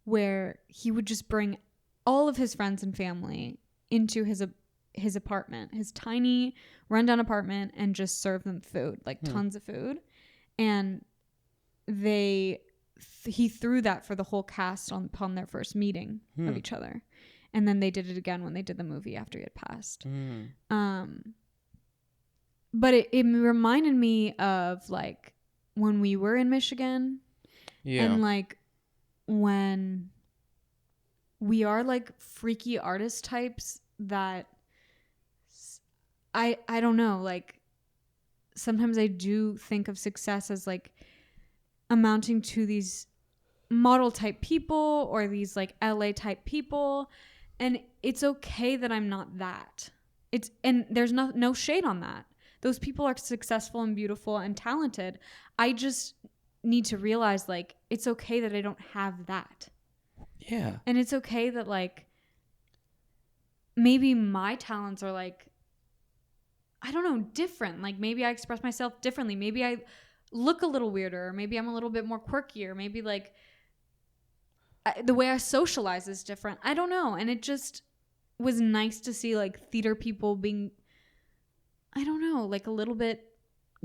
where he would just bring all of his friends and family into his apartment, his tiny rundown apartment, and just serve them food, like tons of food. And he threw that for the whole cast upon their first meeting of each other. And then they did it again when they did the movie after he had passed. But it reminded me of like when we were in Michigan, and like when we are like freaky artist types that I don't know, like sometimes I do think of success as like amounting to these model type people or these like LA type people, and it's okay that I'm not that. And there's no shade on that. Those people are successful and beautiful and talented. I just need to realize like it's okay that I don't have that. Yeah. And it's okay that like maybe my talents are like, I don't know, different. Like maybe I express myself differently. Maybe I look a little weirder. Or maybe I'm a little bit more quirky. Or maybe like the way I socialize is different. I don't know. And it just was nice to see like theater people being, I don't know, like a little bit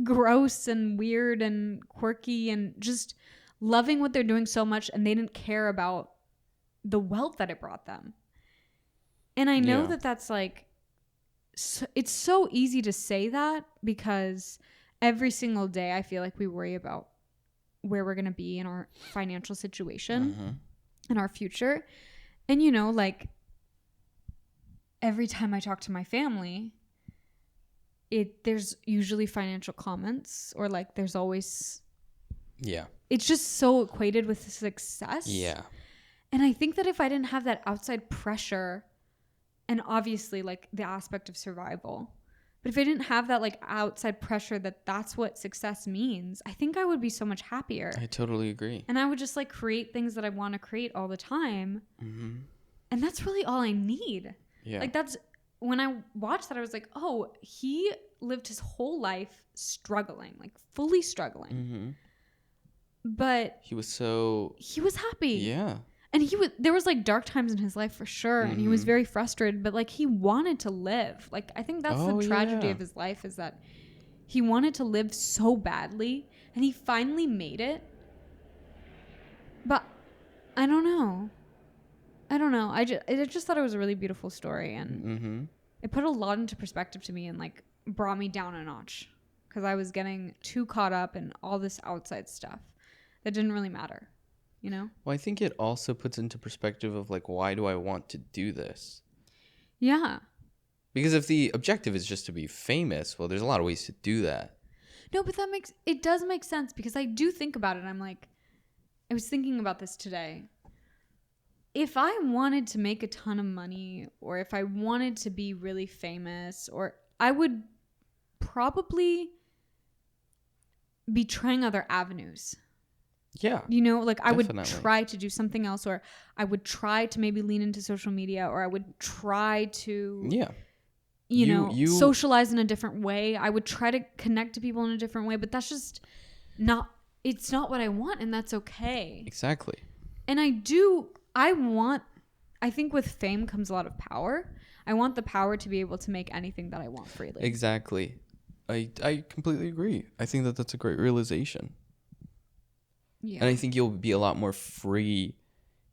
gross and weird and quirky and just loving what they're doing so much. And they didn't care about the wealth that it brought them. And I know that that's like, it's so easy to say that because every single day I feel like we worry about where we're going to be in our financial situation and our future. And, you know, like every time I talk to my family, there's usually financial comments or like there's always, it's just so equated with success. And I think that if I didn't have that outside pressure and obviously like the aspect of survival, but if I didn't have that like outside pressure that that's what success means, I think I would be so much happier. I totally agree. And I would just like create things that I want to create all the time. And that's really all I need. Like that's, when I watched that, I was like, oh, he lived his whole life struggling, like fully struggling. But he was happy. And there was like dark times in his life for sure. And he was very frustrated, but like he wanted to live. Like, I think that's the tragedy of his life, is that he wanted to live so badly and he finally made it. But I don't know. I just thought it was a really beautiful story, and it put a lot into perspective to me and like brought me down a notch because I was getting too caught up in all this outside stuff that didn't really matter, you know? Well, I think it also puts into perspective of like, why do I want to do this? Yeah. Because if the objective is just to be famous, well, there's a lot of ways to do that. No, but it does make sense because I do think about it. I'm like, I was thinking about this today. If I wanted to make a ton of money, or if I wanted to be really famous, or I would probably be trying other avenues. Yeah. You know, like definitely. I would try to do something else, or I would try to maybe lean into social media, or I would try to, you know, socialize in a different way. I would try to connect to people in a different way, but that's just it's not what I want, and that's okay. Exactly. And I think with fame comes a lot of power. I want the power to be able to make anything that I want freely. Exactly. I completely agree. I think that that's a great realization. Yeah. And I think you'll be a lot more free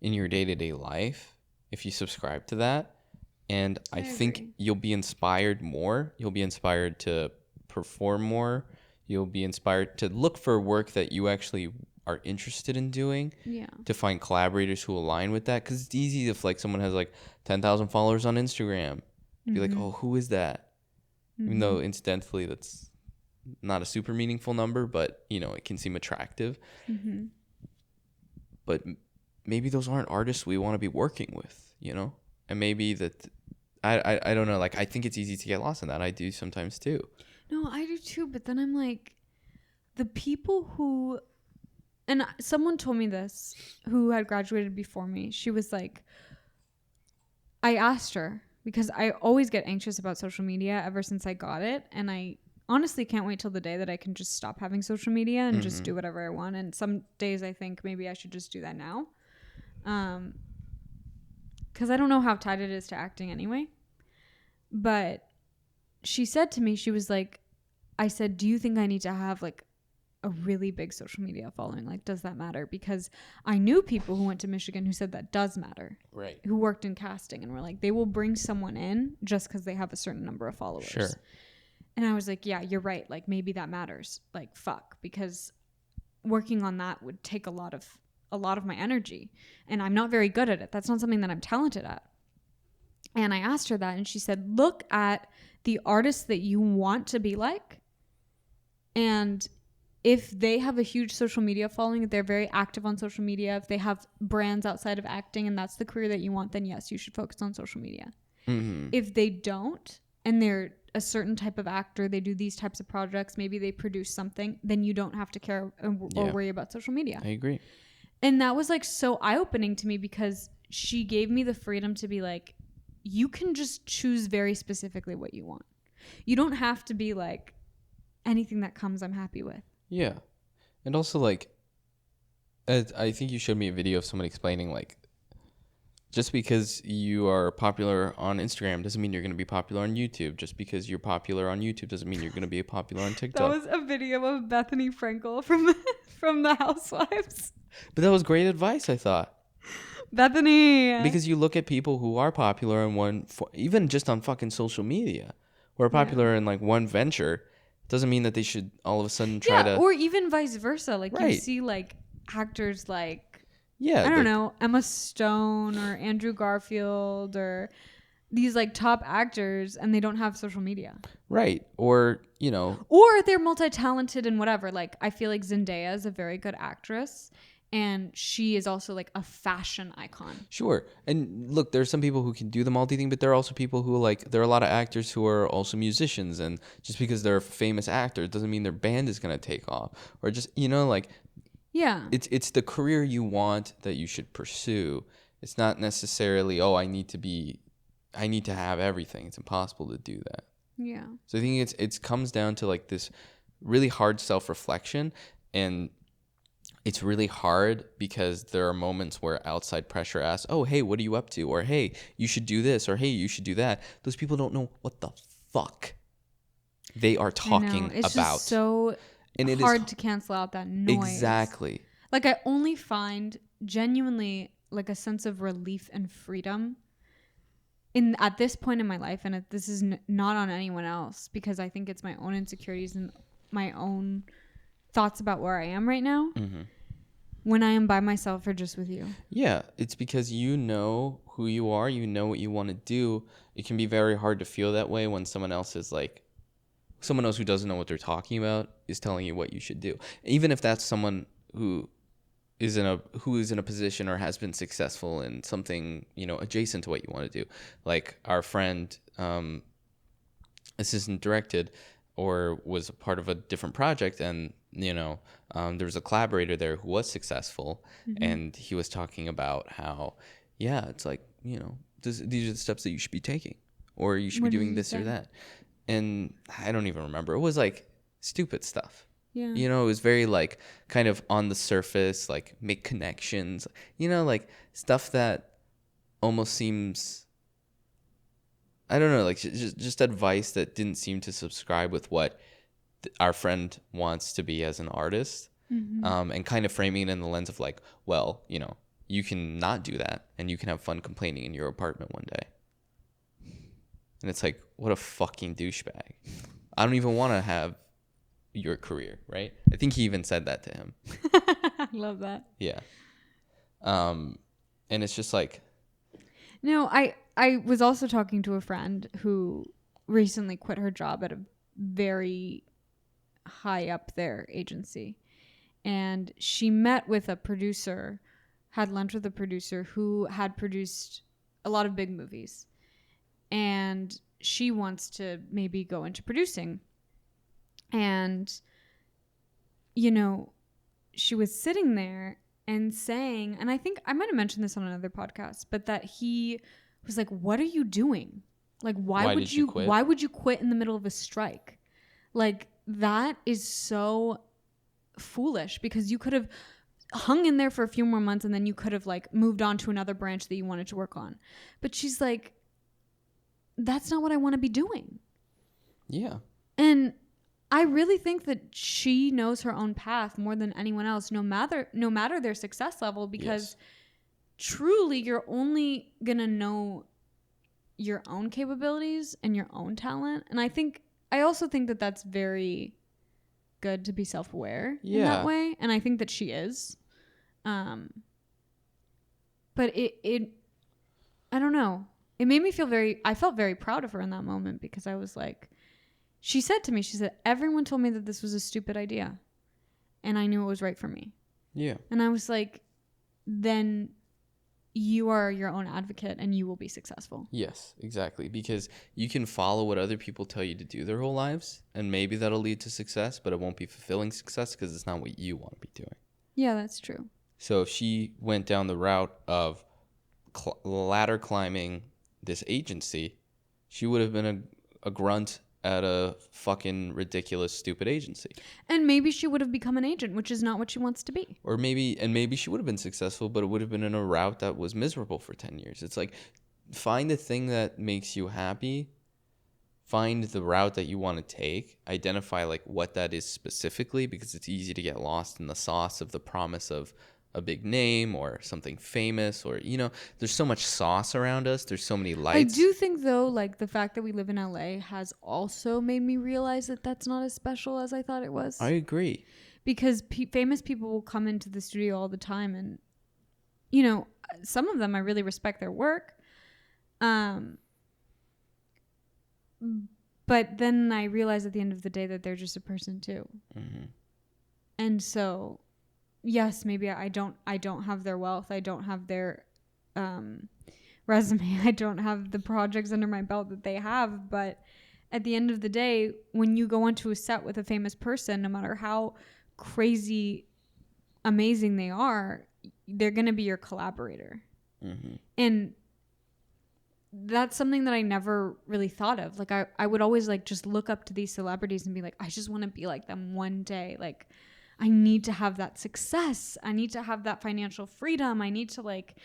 in your day-to-day life if you subscribe to that. And I think you'll be inspired more. You'll be inspired to perform more. You'll be inspired to look for work that you actually are interested in doing. Yeah. To find collaborators who align with that. Because it's easy if like someone has like 10,000 followers on Instagram. Be like, oh, who is that? Even though incidentally that's not a super meaningful number, but you know, it can seem attractive. But maybe those aren't artists we want to be working with, you know? And maybe that, I don't know, like I think it's easy to get lost in that. I do sometimes too. No, I do too, but then I'm like, the people who, and someone told me this who had graduated before me. She was like, I asked her, because I always get anxious about social media ever since I got it. And I honestly can't wait till the day that I can just stop having social media and just do whatever I want. And some days I think maybe I should just do that now. Because I don't know how tied it is to acting anyway. But she said to me, she was like, I said, do you think I need to have like a really big social media following? Like, does that matter? Because I knew people who went to Michigan who said that does matter. Right. Who worked in casting and were like, they will bring someone in just because they have a certain number of followers. Sure. And I was like, yeah, you're right. Like, maybe that matters. Like, fuck. Because working on that would take a lot of my energy. And I'm not very good at it. That's not something that I'm talented at. And I asked her that, and she said, look at the artists that you want to be like. And if they have a huge social media following, if they're very active on social media, if they have brands outside of acting and that's the career that you want, then yes, you should focus on social media. If they don't, and they're a certain type of actor, they do these types of projects, maybe they produce something, then you don't have to care or worry about social media. I agree. And that was like so eye-opening to me, because she gave me the freedom to be like, you can just choose very specifically what you want. You don't have to be like, anything that comes, I'm happy with. Yeah. And also, like, I think you showed me a video of someone explaining, like, just because you are popular on Instagram doesn't mean you're going to be popular on YouTube. Just because you're popular on YouTube doesn't mean you're going to be popular on TikTok. That was a video of Bethany Frankel from the Housewives. But that was great advice, I thought. Bethany. Because you look at people who are popular in even just on fucking social media, who are popular in like one venture, doesn't mean that they should all of a sudden try to. Or even vice versa. Like Right. you see like actors like, Yeah, I don't know, Emma Stone or Andrew Garfield or these like top actors, and they don't have social media. Right. Or, Or they're multi-talented and whatever. Like I feel like Zendaya is a very good actress, and she is also like a fashion icon. Sure. And look, there's some people who can do the multi thing, but there are also people who there are a lot of actors who are also musicians, and just because they're a famous actor doesn't mean their band is going to take off, or just, Yeah. It's the career you want that you should pursue. It's not necessarily, I need to have everything. It's impossible to do that. Yeah. So I think it comes down to like this really hard self-reflection, and it's really hard because there are moments where outside pressure asks, "Oh, hey, what are you up to?" Or, "Hey, you should do this," or, "Hey, you should do that." Those people don't know what the fuck they are talking it's about. Just so and it hard is to cancel out that noise. Exactly. Like I only find genuinely like a sense of relief and freedom at this point in my life, and this is not on anyone else, because I think it's my own insecurities and my own thoughts about where I am right now. Mm-hmm. When I am by myself or just with you. Yeah, it's because you know who you are, you know what you want to do. It can be very hard to feel that way when someone else who doesn't know what they're talking about is telling you what you should do. Even if that's someone who is in a position or has been successful in something, adjacent to what you want to do. Like our friend, assistant directed or was a part of a different project, and there was a collaborator there who was successful, mm-hmm. and he was talking about how, it's like, these are the steps that you should be taking, or you should be doing this or that. And I don't even remember. It was like stupid stuff. Yeah. It was very like kind of on the surface, like make connections, like stuff that almost seems, I don't know, like just advice that didn't seem to subscribe with what our friend wants to be as an artist. Mm-hmm. And kind of framing it in the lens of like, well, you can not do that and you can have fun complaining in your apartment one day. And it's like, what a fucking douchebag. I don't even want to have your career, right? I think he even said that to him. I love that. Yeah. And it's just like, no, I was also talking to a friend who recently quit her job at a very high up there agency, and she met with a producer, had lunch with a producer who had produced a lot of big movies, and she wants to maybe go into producing. And, she was sitting there and saying, and I think I might have mentioned this on another podcast, but that he was like, what are you doing? Like, why would you quit in the middle of a strike? Like, that is so foolish, because you could have hung in there for a few more months and then you could have like moved on to another branch that you wanted to work on. But she's like, that's not what I want to be doing. Yeah. And I really think that she knows her own path more than anyone else, no matter their success level, because truly you're only going to know your own capabilities and your own talent. And I also think that that's very good to be self-aware in that way. And I think that she is. But it I don't know. It made me I felt very proud of her in that moment, because I was like, she said, everyone told me that this was a stupid idea, and I knew it was right for me. Yeah. And I was like, then you are your own advocate and you will be successful. Yes, exactly. Because you can follow what other people tell you to do their whole lives, and maybe that'll lead to success, but it won't be fulfilling success because it's not what you want to be doing. Yeah, that's true. So if she went down the route of ladder climbing this agency, she would have been a grunt at a fucking ridiculous, stupid agency. And maybe she would have become an agent, which is not what she wants to be. Or maybe she would have been successful, but it would have been in a route that was miserable for 10 years. It's like, find the thing that makes you happy. Find the route that you want to take. Identify like what that is specifically, because it's easy to get lost in the sauce of the promise of a big name or something famous, or there's so much sauce around us. There's so many lights. I do think though, like the fact that we live in LA has also made me realize that that's not as special as I thought it was. I agree. Because famous people will come into the studio all the time, and some of them I really respect their work. But then I realize at the end of the day that they're just a person too. Mm-hmm. And so, yes, maybe I don't have their wealth. I don't have their resume. I don't have the projects under my belt that they have. But at the end of the day, when you go onto a set with a famous person, no matter how crazy amazing they are, they're going to be your collaborator. Mm-hmm. And that's something that I never really thought of. Like I would always like just look up to these celebrities and be like, I just want to be like them one day. Like I need to have that success. I need to have that financial freedom. I need to like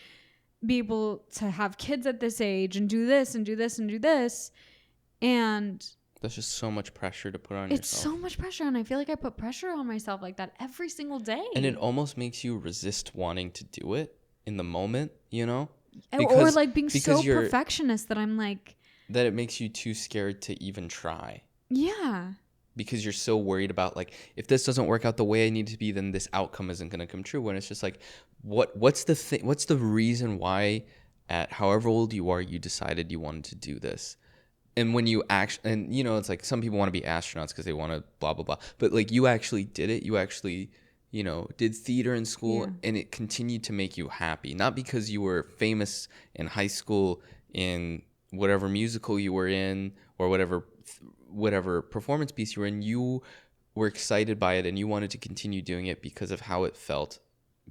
be able to have kids at this age and do this and do this and do this. And that's just so much pressure to put on yourself. It's so much pressure. And I feel like I put pressure on myself like that every single day. And it almost makes you resist wanting to do it in the moment, Or like being so perfectionist that I'm like... That it makes you too scared to even try. Yeah. Because you're so worried about like, if this doesn't work out the way I need to be, then this outcome isn't going to come true. When it's just like, what's the reason why at however old you are, you decided you wanted to do this? And when you actually, and it's like some people want to be astronauts because they want to blah, blah, blah. But like you actually did it. You actually... did theater in school, and it continued to make you happy. Not because you were famous in high school in whatever musical you were in or whatever performance piece you were in. You were excited by it, and you wanted to continue doing it because of how it felt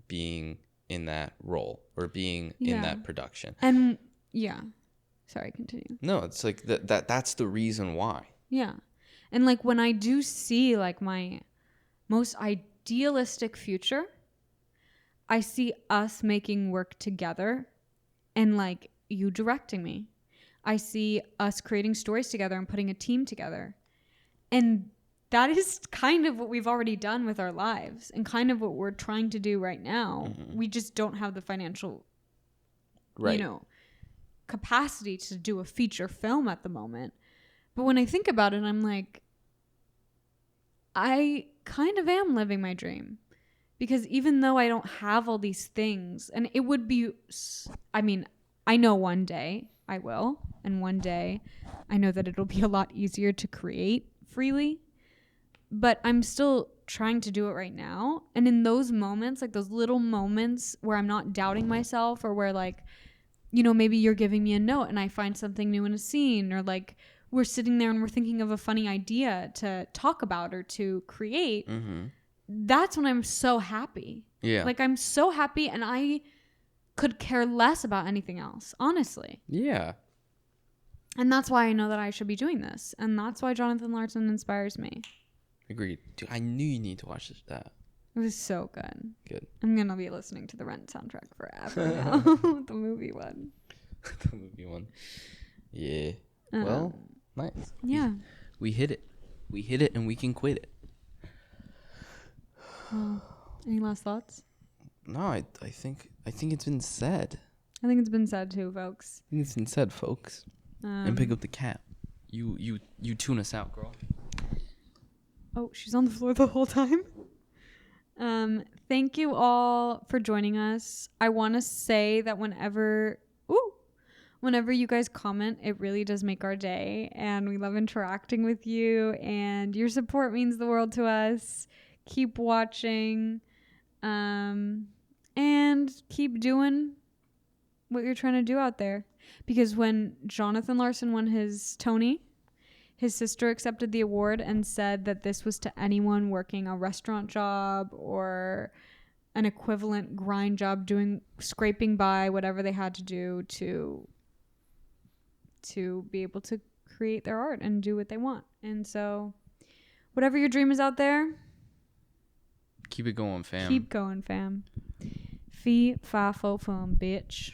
being in that role or being in that production. And sorry, continue. No, it's like that's the reason why. Yeah. And like when I do see like my most idealistic future, I see us making work together and like you directing me. I see us creating stories together and putting a team together. And that is kind of what we've already done with our lives and kind of what we're trying to do right now. Mm-hmm. We just don't have the financial, capacity to do a feature film at the moment. But when I think about it, I'm like, I kind of am living my dream, because even though I don't have all these things, and it would be, I know one day I will, and one day I know that it'll be a lot easier to create freely, but I'm still trying to do it right now. And in those moments, like those little moments where I'm not doubting myself, or where like, maybe you're giving me a note and I find something new in a scene, or like we're sitting there and we're thinking of a funny idea to talk about or to create, that's when I'm so happy. Yeah. Like I'm so happy, and I could care less about anything else, honestly. Yeah. And that's why I know that I should be doing this. And that's why Jonathan Larson inspires me. Agreed. Dude, I knew you need to watch that. It was so good. Good. I'm going to be listening to the Rent soundtrack forever now. The movie one. The movie one. Yeah. Well, nice. Yeah. We hit it. We hit it, and we can quit it. Any last thoughts? No, I think it's been said. I think it's been said too, folks. I think it's been said, folks. And pick up the cat. You tune us out, girl. Oh, she's on the floor the whole time. Thank you all for joining us. I want to say that whenever you guys comment, it really does make our day, and we love interacting with you, and your support means the world to us. Keep watching, and keep doing what you're trying to do out there. Because when Jonathan Larson won his Tony, his sister accepted the award and said that this was to anyone working a restaurant job or an equivalent grind job, scraping by, whatever they had to do to to be able to create their art and do what they want. And so whatever your dream is out there, keep it going, fam. Keep going, fam. Fee, fi, fo, fum, bitch.